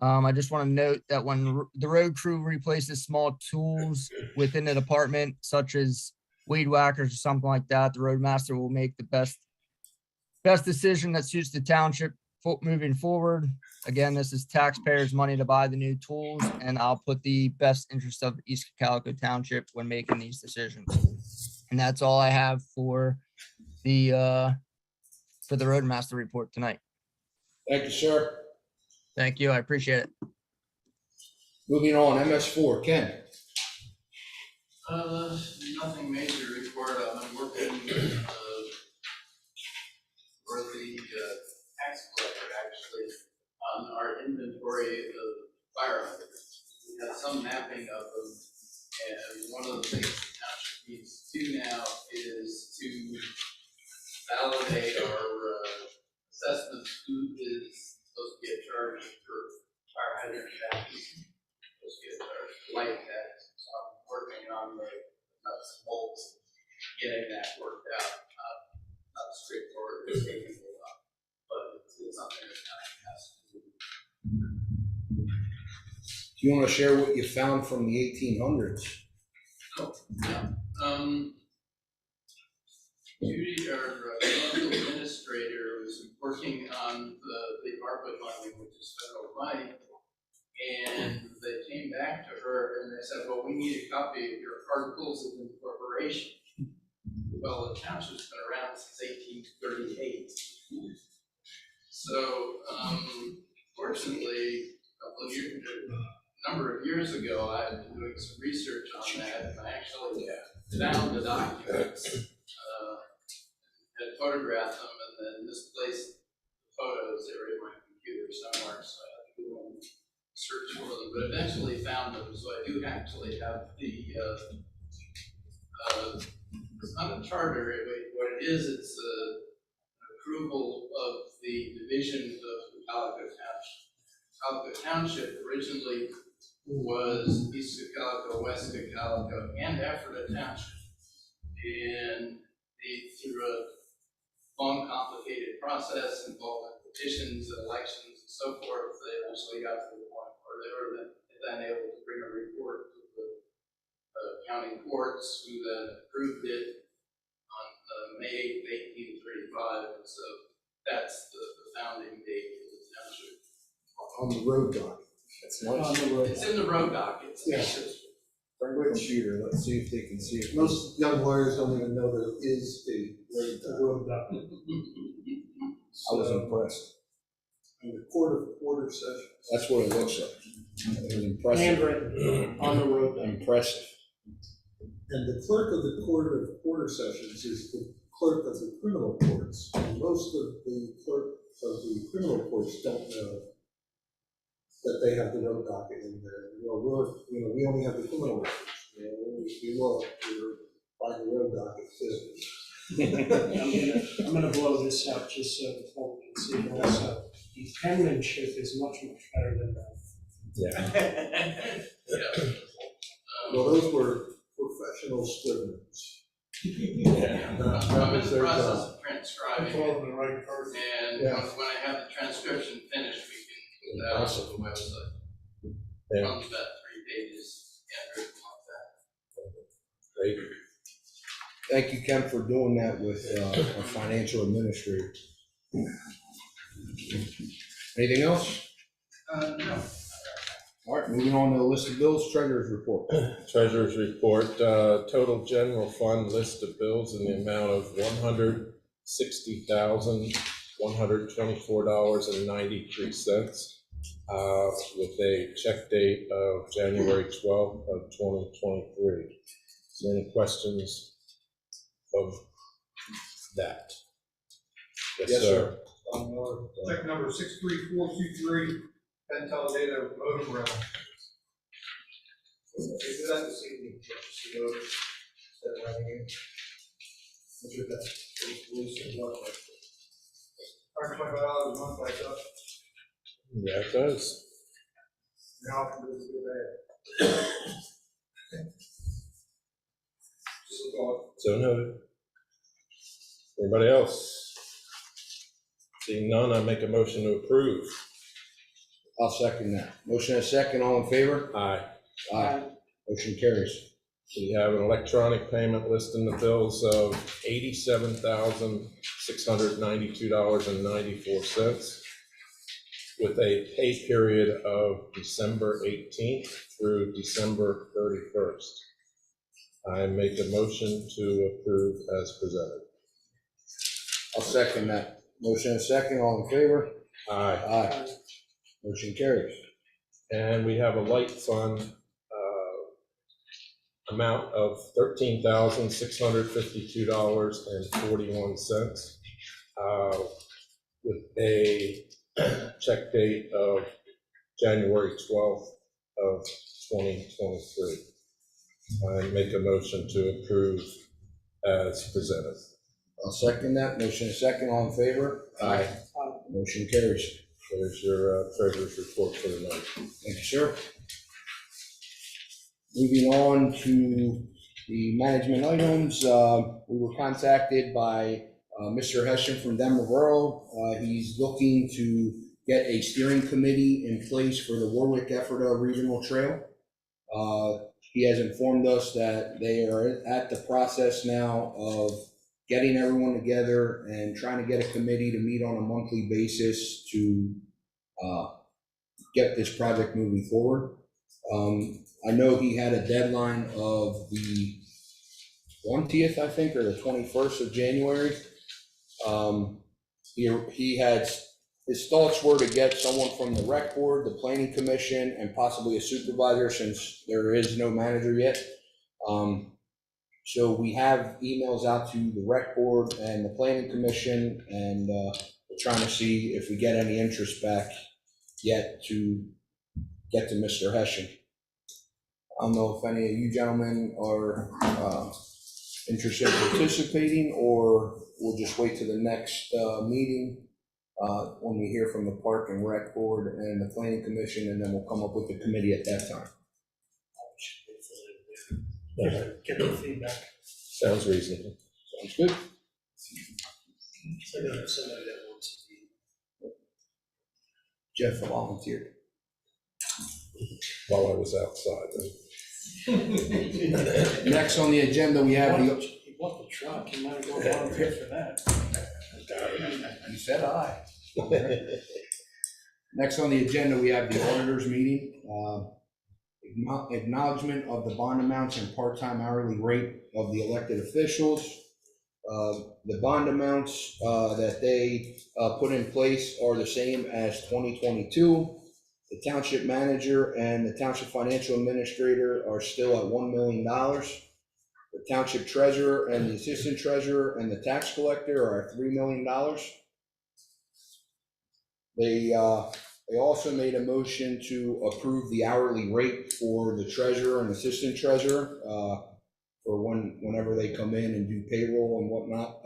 I just want to note that when the road crew replaces small tools within the department, such as weed whackers or something like that, the roadmaster will make the best decision that suits the township moving forward. Again, this is taxpayers' money to buy the new tools, and I'll put the best interest of East Cocalico Township when making these decisions. And that's all I have for the roadmaster report tonight.
Thank you, sir.
Thank you. I appreciate it.
Moving on, MS4, Ken.
Nothing major to report on. I'm working, for the, tax collector actually on our inventory of fire hydrants. We have some mapping of them, and one of the things the township needs to do now is to validate our, assessments, who is supposed to get charged for fire hydrant taxes, supposed to get charged for light tax. So I'm working on the nuts and bolts, getting that worked out. Not straightforward, it's taking a while, but it's something that kind of has to do.
Do you want to share what you found from the 1800s?
Oh, yeah. Judy, our local administrator, was working on the ARPA funding, which is federal money, and they came back to her and they said, well, we need a copy of your articles of incorporation. Well, the township's been around since 1838. So, fortunately, a number of years ago, I had been doing some research on that, and I actually found the documents, had photographed them, and then misplaced the photos. They were in my computer somewhere, so I had to go and search for them, but eventually found them. So I do actually have the, it's not a charter. What it is, it's an approval of the division of Cocalico Township. Cocalico Township originally was East Cocalico, West Cocalico, and Ephrata Township. And through a long, complicated process involving petitions and elections and so forth, they eventually got to the point where they were then able to bring a report to the county courts, who then approved it on May 8th, 1835. And so that's the founding date of the township.
On the road dock.
That's nice.
It's in the road dockets.
Yes.
Bring with the shooter. Let's see if they can see it.
Most young lawyers don't even know there is a road dock.
I was impressed.
And the court of quarter sessions.
That's what it looks like. It was impressive.
Handwritten on the road dock.
Impressive.
And the clerk of the court of quarter sessions is the clerk of the criminal courts. And most of the clerk of the criminal courts don't know that they have the road docket in there. Well, we only have the criminal records. We look, we're by the road docket too.
I'm gonna blow this up just so the public can see it also. The penmanship is much, much better than that.
Yeah.
Yeah.
Well, those were professional scriveners.
Yeah.
I'm in the process of transcribing it,
the right person.
and
Yeah.
when I have the transcription finished, we can put that onto the website.
Yeah.
Comes about 3 pages, handwritten like that.
Great.
Thank you, Ken, for doing that with our financial administrator. Anything else?
No.
All right, moving on to the list of bills, treasurer's report.
Treasurer's report, total general fund list of bills in the amount of $160,124.93, with a check date of January 12th of 2023. Is there any questions of that?
Yes, sir.
Check number 63423, Penn Data Motor Rental. Is that this evening? Just to note that running in. Look at that. $125 a month like that.
Yeah, it does.
How often does it go bad? Just
So noted. Anybody else? Seeing none, I make a motion to approve.
I'll second that. Motion and a second, all in favor?
Aye.
Aye. Motion carries.
We have an electronic payment list in the bills of $87,692.94 with a pay period of December 18th through December 31st. I make a motion to approve as presented.
I'll second that. Motion and a second, all in favor?
Aye.
Aye. Motion carries.
And we have a light fund amount of $13,652.41 with a check date of January 12th of 2023. I make a motion to approve as presented.
I'll second that. Motion and a second, all in favor? Aye. Motion carries.
There's your treasurer's report for the night.
Thank you, sir. Moving on to the management items, we were contacted by Mr. Hessian from Denver Borough. He's looking to get a steering committee in place for the Warwick Ephrata Regional Trail. He has informed us that they are at the process now of getting everyone together and trying to get a committee to meet on a monthly basis to get this project moving forward. I know he had a deadline of the 20th, I think, or the 21st of January. He had, his thoughts were to get someone from the rec board, the planning commission, and possibly a supervisor since there is no manager yet. So we have emails out to the rec board and the planning commission, and we're trying to see if we get any interest back yet to get to Mr. Hessian. I don't know if any of you gentlemen are interested in participating, or we'll just wait to the next meeting when we hear from the Park and Rec Board and the Planning Commission, and then we'll come up with the committee at that time.
Get the feedback.
Sounds reasonable.
Sounds good.
So I have somebody that wants to be.
Jeff volunteered.
While I was outside.
Next on the agenda, we have the,
He bought the truck, he might go volunteer for that.
you said aye. Next on the agenda, we have the auditors meeting. Acknowledgement of the bond amounts and part-time hourly rate of the elected officials. The bond amounts that they put in place are the same as 2022. The township manager and the township financial administrator are still at $1 million. The township treasurer and the assistant treasurer and the tax collector are at $3 million. They also made a motion to approve the hourly rate for the treasurer and assistant treasurer for whenever they come in and do payroll and whatnot.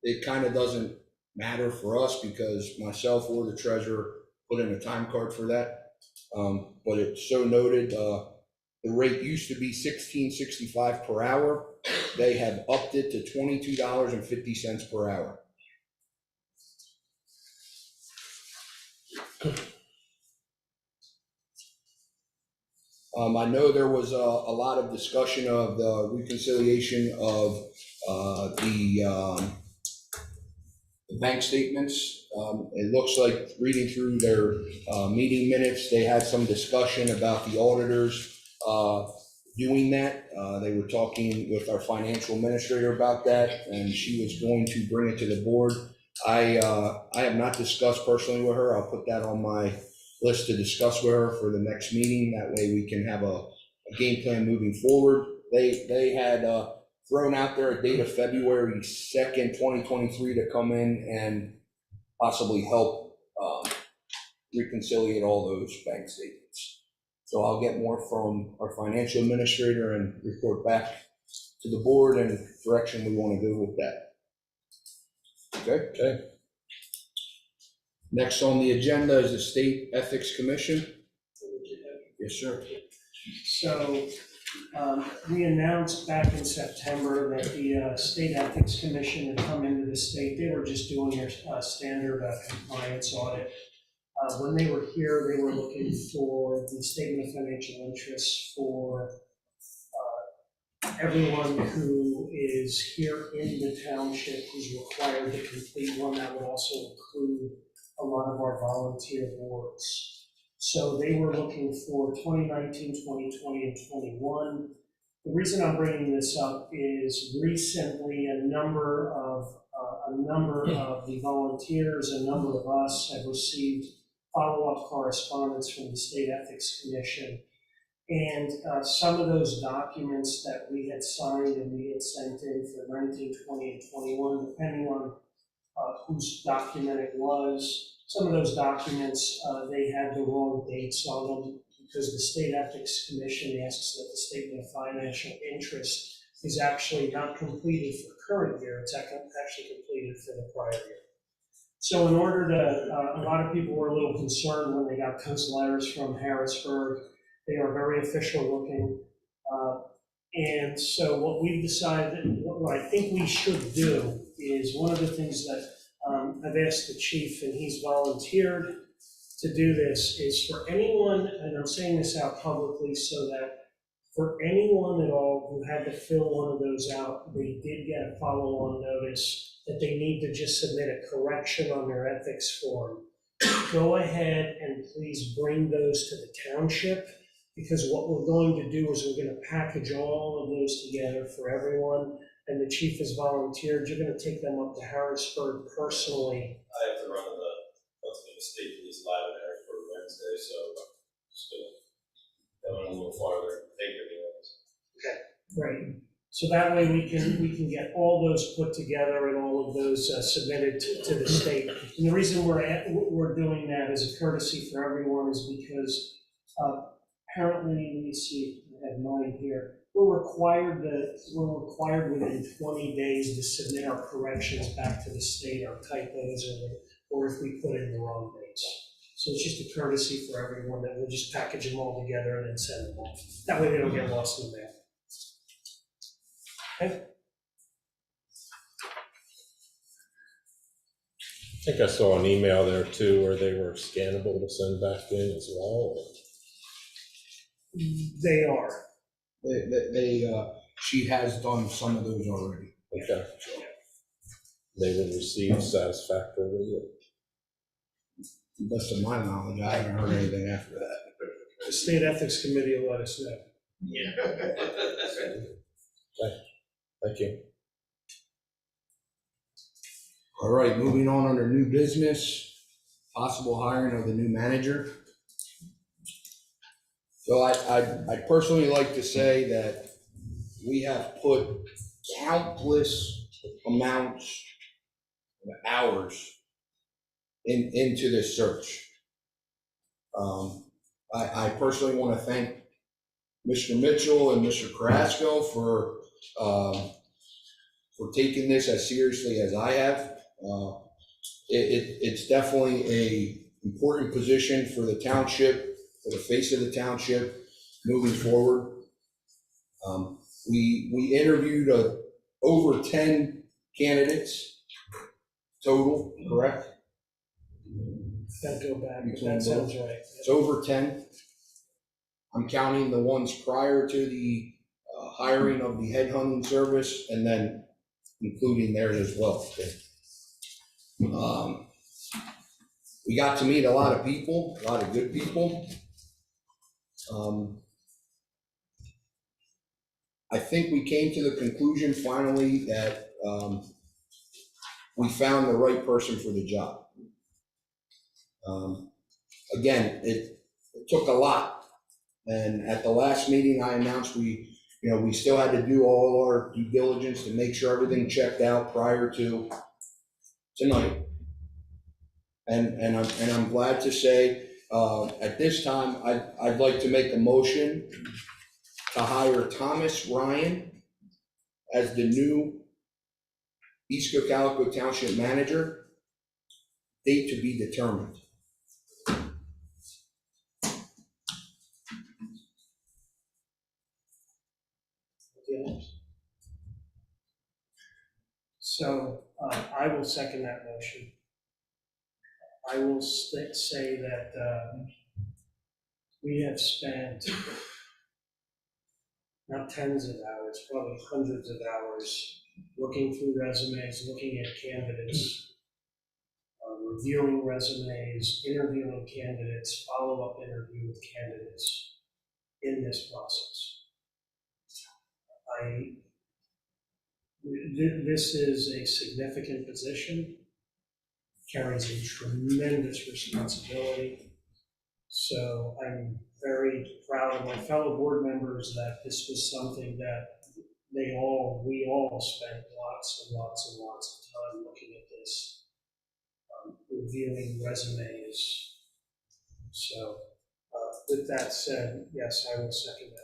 It kind of doesn't matter for us because myself or the treasurer put in a time card for that. But it's so noted, the rate used to be $16.65 per hour. They have upped it to $22.50 per hour. I know there was a lot of discussion of the reconciliation of the bank statements. It looks like reading through their meeting minutes, they had some discussion about the auditors doing that. They were talking with our financial administrator about that, and she was going to bring it to the board. I have not discussed personally with her. I'll put that on my list to discuss with her for the next meeting. That way we can have a game plan moving forward. They had thrown out there a date of February 2nd, 2023 to come in and possibly help reconciliate all those bank statements. So I'll get more from our financial administrator and report back to the board and direction we want to go with that. Okay. Next on the agenda is the State Ethics Commission. Yes, sir.
So We announced back in September that the State Ethics Commission had come into the state. They were just doing their standard compliance audit. When they were here, they were looking for the statement of financial interest for everyone who is here in the township who's required to complete one. That would also include a lot of our volunteer boards. So they were looking for 2019, 2020, and 21. The reason I'm bringing this up is recently a number of the volunteers, a number of us have received follow-up correspondence from the State Ethics Commission. And some of those documents that we had signed and we had sent in for 19, 20, and 21, depending on whose document it was, some of those documents, they had the wrong dates on them because the State Ethics Commission asks that the statement of financial interest is actually not completed for current year, it's actually completed for the prior year. So in order to, a lot of people were a little concerned when they got those letters from Harrisburg. They are very official looking. And so what we've decided, what I think we should do is one of the things that I've asked the chief, and he's volunteered to do this, is for anyone, and I'm saying this out publicly so that for anyone at all who had to fill one of those out, they did get a follow-on notice that they need to just submit a correction on their ethics form. Go ahead and please bring those to the township, because what we're going to do is we're going to package all of those together for everyone. And the chief has volunteered. You're going to take them up to Harrisburg personally.
I have to run to the state police live in Harrisburg Wednesday, so just going a little farther, take everything else.
Great. So that way we can get all those put together and all of those submitted to the state. And the reason we're doing that as a courtesy for everyone is because apparently, let me see, I have mine here. We're required within 20 days to submit our corrections back to the state, our typos, or if we put in the wrong dates. So it's just a courtesy for everyone that we'll just package them all together and then send them off. That way they don't get lost in the mail. Okay.
I think I saw an email there too where they were scannable to send back in as well.
They are.
She has done some of those already.
Okay. They were received satisfactorily.
Best of my knowledge, I haven't heard anything after that.
The State Ethics Committee will let us know.
Yeah.
Thank you.
All right, moving on under new business, possible hiring of the new manager. So I'd personally like to say that we have put countless amounts of hours into this search. I personally want to thank Mr. Mitchell and Mr. Carrasco for taking this as seriously as I have. It's definitely a important position for the township, for the face of the township moving forward. We interviewed over 10 candidates total, correct?
That'd go back, that sounds right.
It's over 10. I'm counting the ones prior to the hiring of the headhunting service and then including theirs as well. We got to meet a lot of people, a lot of good people. I think we came to the conclusion finally that we found the right person for the job. Again, it took a lot. And at the last meeting, I announced we still had to do all our due diligence to make sure everything checked out prior to tonight. And I'm glad to say, at this time, I'd like to make a motion to hire Thomas Ryan as the new East Cocalico Township manager, date to be determined.
feelings? So, I will second that motion. I will say that, we have spent not tens of hours, probably hundreds of hours, looking through resumes, looking at candidates, reviewing resumes, interviewing candidates, follow-up interview with candidates in this process. This is a significant position, carries a tremendous responsibility. So I'm very proud of my fellow board members that this was something that we all spent lots and lots and lots of time looking at this, reviewing resumes. So with that said, yes, I will second that.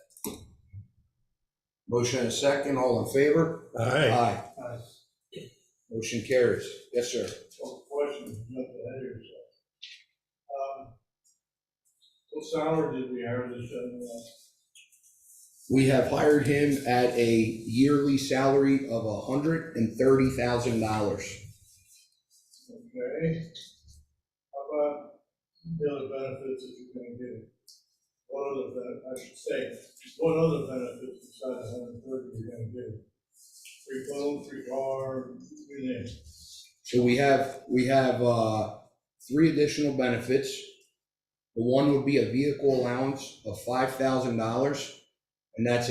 Motion and a second, all in favor?
Aye.
Aye.
Aye.
Motion carries. Yes, sir.
Well, question, jump ahead of yourself. What salary did we hire this gentleman at?
We have hired him at a yearly salary of $130,000.
Okay. How about the other benefits that you're gonna get? What other what other benefits besides the 130 you're gonna get? Free phone, free car, you name it.
So we have 3 additional benefits. The one would be a vehicle allowance of $5,000, and that's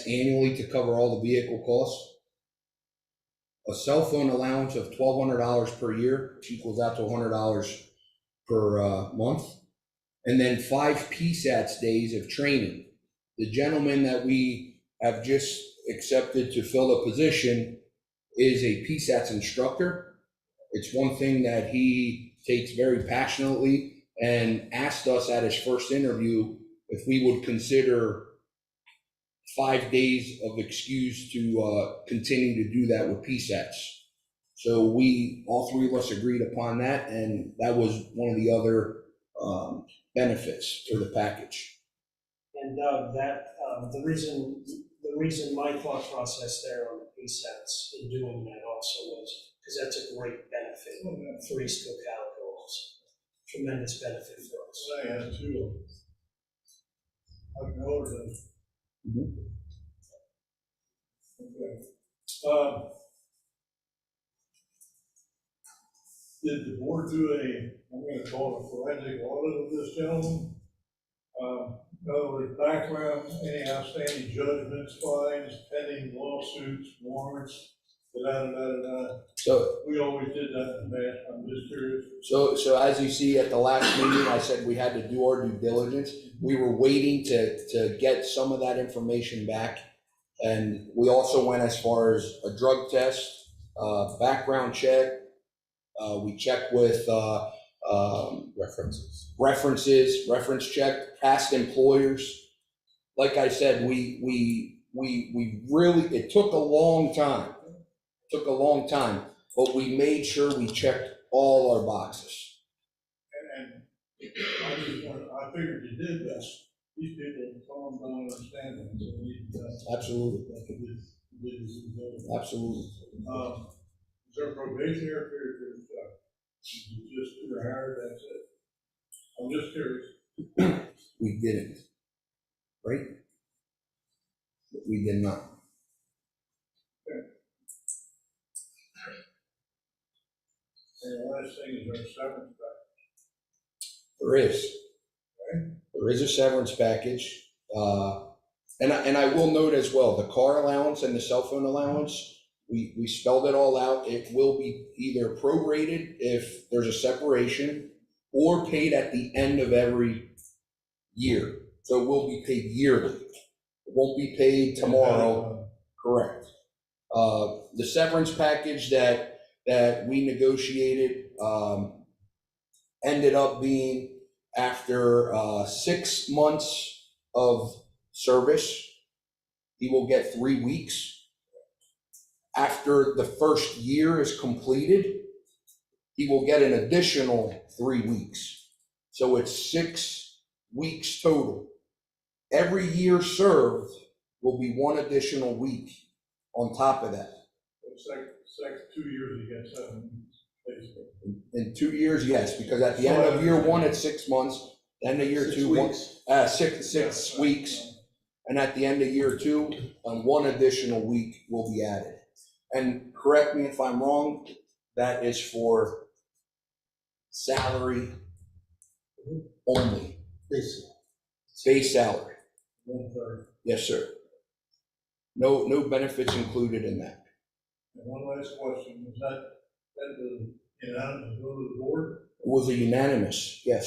annually to cover all the vehicle costs. A cell phone allowance of $1,200 per year, which equals out to $100 per month. And then 5 PSATs days of training. The gentleman that we have just accepted to fill the position is a PSATs instructor. It's one thing that he takes very passionately, and asked us at his first interview if we would consider 5 days of excuse to continue to do that with PSATs. So all 3 of us agreed upon that, and that was one of the other benefits for the package.
And Doug, that, the reason my thought process there on the PSATs in doing that also was, because that's a great benefit for East Cocalico also. Tremendous benefit for us.
I had 2 of them. I can order them. Okay. Did the board do I'm gonna call it a forensic audit of this gentleman? In other words, background, any outstanding judgments, fines, pending lawsuits, warrants, da-da-da-da-da.
So
We always did that in the past, I'm just curious.
So as you see at the last meeting, I said we had to do our due diligence. We were waiting to get some of that information back. And we also went as far as a drug test, background check. We checked with reference check, past employers. Like I said, we really, it took a long time. But we made sure we checked all our boxes.
And I figured you did this. These people calm down and understand it, so we,
Absolutely. Absolutely.
Is there a probationary period for this job? You just were hired, that's it. I'm just curious.
We didn't. Right? We did not.
And the last thing is our severance package.
There is.
Okay.
There is a severance package. And I will note as well, the car allowance and the cell phone allowance, we spelled it all out. It will be either prorated if there's a separation or paid at the end of every year. So it will be paid yearly. It won't be paid tomorrow. Correct. The severance package that we negotiated ended up being after 6 months of service, he will get 3 weeks. After the first year is completed, he will get an additional 3 weeks. So it's 6 weeks total. Every year served will be one additional week on top of that.
It's like 2 years you get 7 weeks, basically.
In 2 years, yes, because at the end of year one, it's 6 months, end of year
6
two,
weeks.
six weeks, and at the end of year 2, one additional week will be added. And correct me if I'm wrong, that is for salary only,
Basically.
base salary.
1/3.
Yes, sir. No benefits included in that.
And one last question, is that the unanimous vote of the board?
It was a unanimous, yes.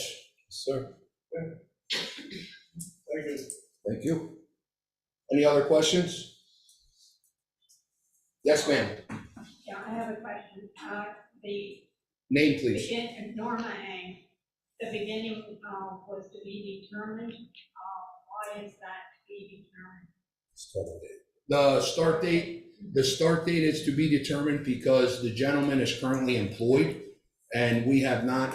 Sir.
Thank you.
Thank you. Any other questions? Yes, ma'am.
Yeah, I have a question. The
Name, please.
Norma Ang, the beginning was to be determined. Why is that to be determined?
The start date is to be determined because the gentleman is currently employed and we have not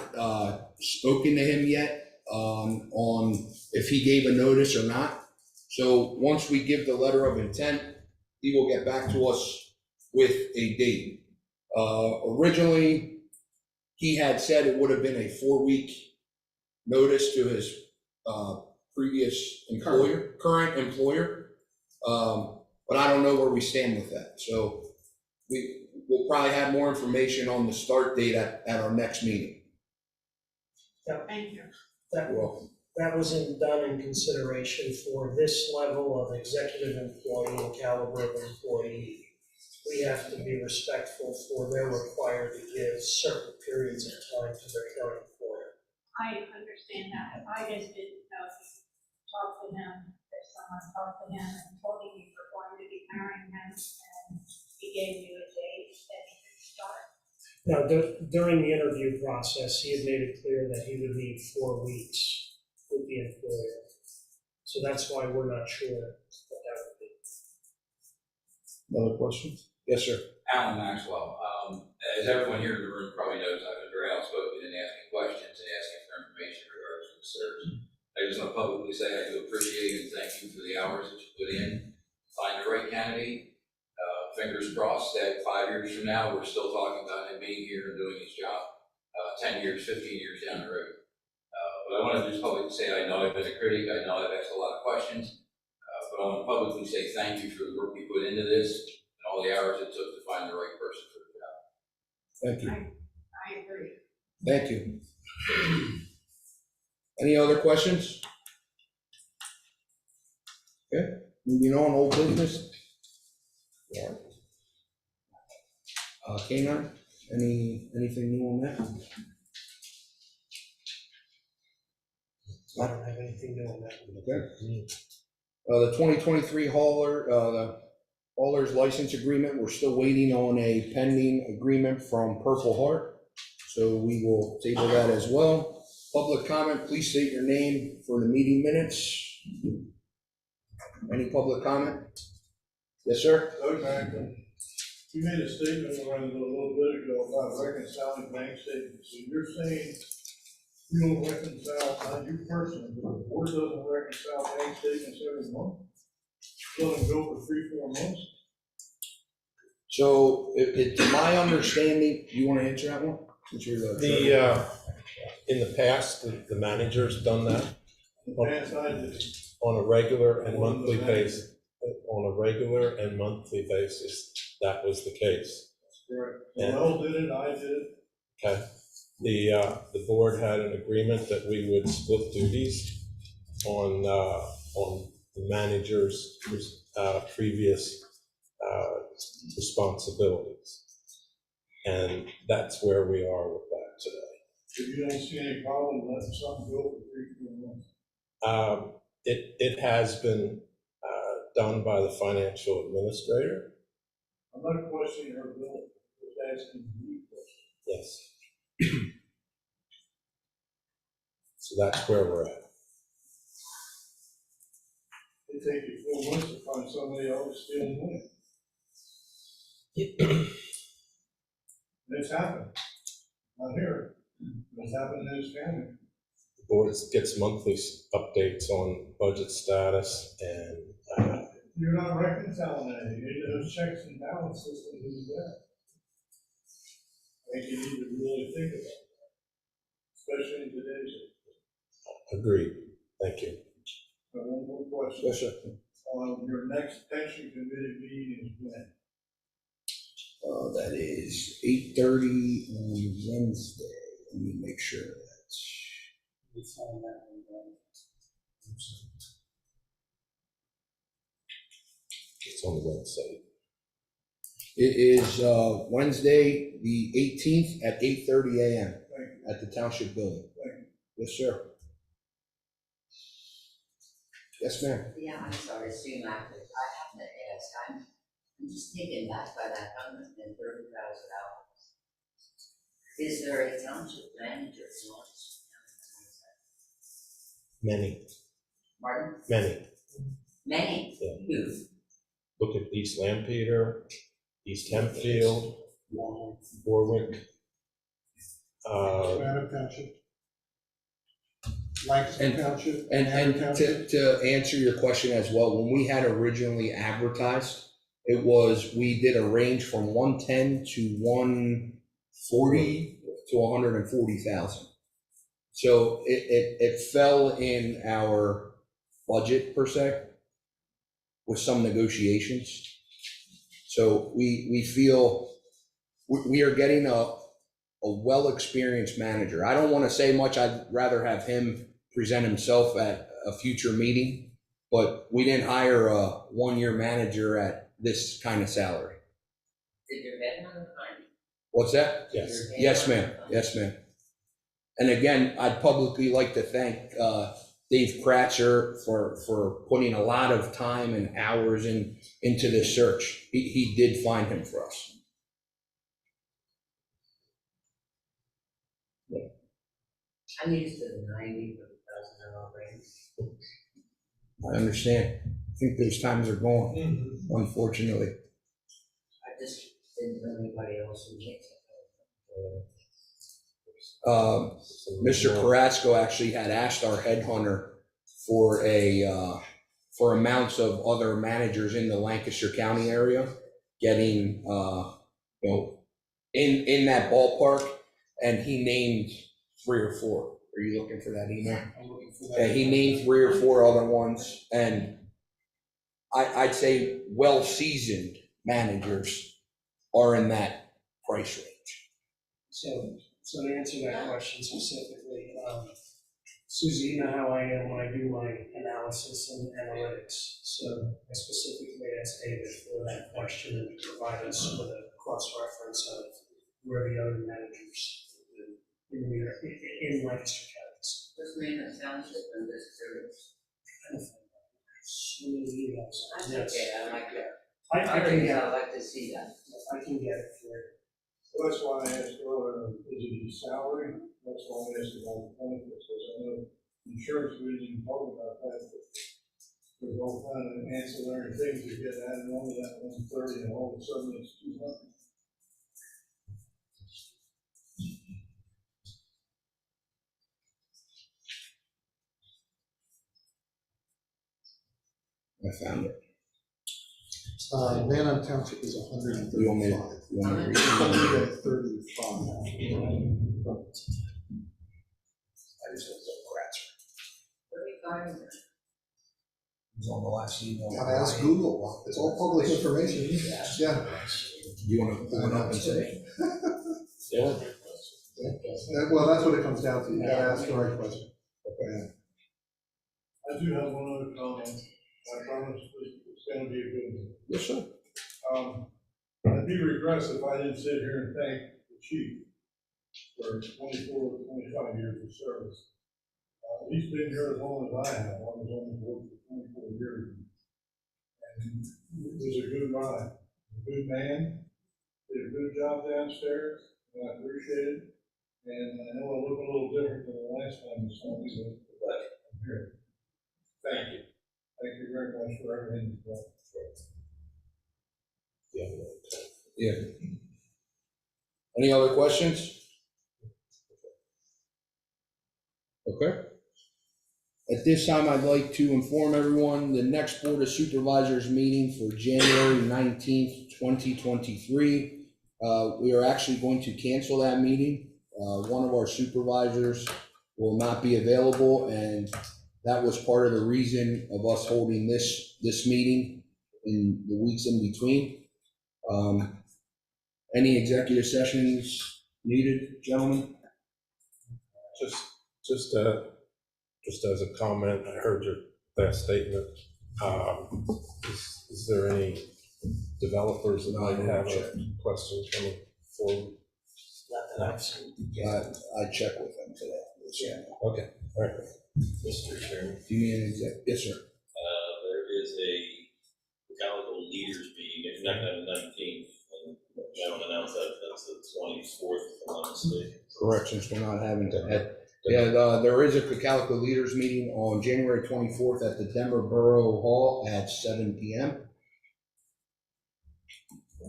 spoken to him yet on if he gave a notice or not. So once we give the letter of intent, he will get back to us with a date. Originally, he had said it would have been a 4-week notice to his previous employer, current employer. But I don't know where we stand with that. So we'll probably have more information on the start date at our next meeting.
Thank you.
That,
You're welcome.
that wasn't done in consideration for this level of executive employee and caliber of employee. We have to be respectful for they're required to give certain periods of time to their current employer.
I understand that. I just didn't know if you talked to him, if someone talked to him and told him you were going to be marrying him and he gave you a date that he could start.
Now, during the interview process, he had made it clear that he would need 4 weeks with the employer. So that's why we're not sure what that would be.
Another question? Yes, sir.
Alan Maxwell. As everyone here in the room probably knows, I've been very outspoken in asking questions and asking for information regarding the search. I just want to publicly say I do appreciate and thank you for the hours that you put in. Find the right candidate. Fingers crossed that 5 years from now, we're still talking about him being here and doing his job 10 years, 15 years down the road. But I want to just publicly say I know I've been a critic. I know I've asked a lot of questions. But I want to publicly say thank you for the work you put into this and all the hours it took to find the right person for the job.
Thank you.
I agree.
Thank you. Any other questions? Okay, moving on, old business. Yeah. K9, anything new on that?
I don't have anything new on that.
Okay. The 2023 the hauler's license agreement, we're still waiting on a pending agreement from Purple Heart. So we will table that as well. Public comment, please state your name for the meeting minutes. Any public comment? Yes, sir?
Okay. You made a statement around a little bit ago about reconciling bank statements. So you're saying you don't reconcile, not you personally, but the board doesn't reconcile bank statements every month? Doesn't go for 3-4 months?
So it's my understanding, you want to answer that one? Since you're the
In the past, the manager's done that
In the past, I did.
on a regular and monthly basis. On a regular and monthly basis, that was the case.
Correct.
Yeah.
Well, did it, I did it.
Okay. The board had an agreement that we would split duties on the manager's previous responsibilities. And that's where we are with that today.
If you don't see any problem letting something go for 3-4 months.
It has been done by the financial administrator.
I'm not questioning her bill, just asking you questions.
Yes. So that's where we're at.
It take you 4 months to find somebody else stealing money. And it's happened. Not here. It's happened in his family.
The board gets monthly updates on budget status and
You're not reconciling anything, those checks and balance systems is there. I think you need to really think about that, especially in today's.
Agreed. Thank you.
One more question.
Yes, sir.
Your next pension committee meeting is when?
That is 8:30 on Wednesday. Let me make sure that's.
We found that one,
It's on the website.
It is Wednesday, the 18th at 8:30 a.m. at the Township Building. Yes, sir. Yes, ma'am.
Yeah, I'm sorry, Sue Mack, but I have to ask, I'm just taken back by that $130,000. Is there a township manager in Lawrence County?
Many,
Martin?
many.
Many?
Yeah.
Who?
Look at East Lampeter, East Hempfield, Warwick.
Granite Township. Lancaster Township.
And to answer your question as well, when we had originally advertised, it was, we did a range from 110 to 140 to 140,000. So it fell in our budget per se with some negotiations. So we feel we are getting a well-experienced manager. I don't want to say much. I'd rather have him present himself at a future meeting, but we didn't hire a one-year manager at this kind of salary.
Did your headhunter find?
What's that?
Yes.
Yes, ma'am. Yes, ma'am. And again, I'd publicly like to thank Dave Kratzer for putting a lot of time and hours into this search. He did find him for us.
I'm used to the $90,000 range.
I understand. I think those times are gone, unfortunately.
I just didn't know anybody else who makes it.
Mr. Carrasco actually had asked our headhunter for for amounts of other managers in the Lancaster County area, getting in that ballpark, and he named 3 or 4. Are you looking for that email?
I'm looking for that.
Yeah, he named 3 or 4 other ones, and I'd say well-seasoned managers are in that price range.
So to answer that question specifically, Susie, you know how I am when I do my analysis and analytics. So I specifically asked David for that question and to provide us with a cross-reference of where the other managers in Lancaster counties.
This man in township and this service. That's
Yes.
okay, I like that.
I can get
I'd like to see that.
I can get it for you.
So that's why I asked earlier, is it his salary? That's why I asked about the benefits, because I know insurance, we didn't even talk about that, but there's all kind of ancillary things that get added on to that 130, and all of a sudden it's 200.
I found it.
Van Township is
You want me to
135.
you want me to read it?
135.
I just looked up Kratzer.
What are you finding?
It's on the last email.
Gotta ask Google, it's all public information, yeah.
You want to pull it up and say?
Yeah.
Well, that's what it comes down to, you gotta ask the right question.
Okay.
I do have one other comment. I promise it's gonna be a good one.
Yes, sir.
I'd be regress if I didn't sit here and thank the chief for 24 or 25 years of service. He's been here as long as I have. I was on the board for 24 years. And it was a good ride. A good man, did a good job downstairs, and I appreciate it. And I know I look a little different than the last time you saw me, but I'm here. Thank you. Thank you very much for everything you've done.
Yeah. Any other questions? Okay. At this time, I'd like to inform everyone, the next Board of Supervisors meeting for January 19th, 2023. We are actually going to cancel that meeting. One of our supervisors will not be available, and that was part of the reason of us holding this meeting in the weeks in between. Any executive sessions needed, gentlemen?
Just as a comment, I heard your last statement. Is there any developers that might have a question coming forward?
I checked with them today. Yeah.
Okay, all right.
Mr. Chairman,
Do you need an exec? Yes, sir.
there is a Cocalico leaders meeting, if not on the 19th, and John announced that that's the 24th, if I'm not mistaken.
Correct, since we're not having to head. Yeah, there is a Cocalico leaders meeting on January 24th at the Denver Borough Hall at 7 p.m.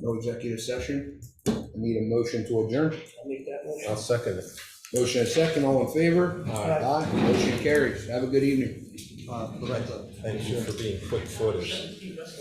No executive session. I need a motion to adjourn.
I'll make that one.
I'll second it.
Motion and second, all in favor?
Aye.
Aye. Motion carries. Have a good evening.
Thank you for being quick-footed.
Yes.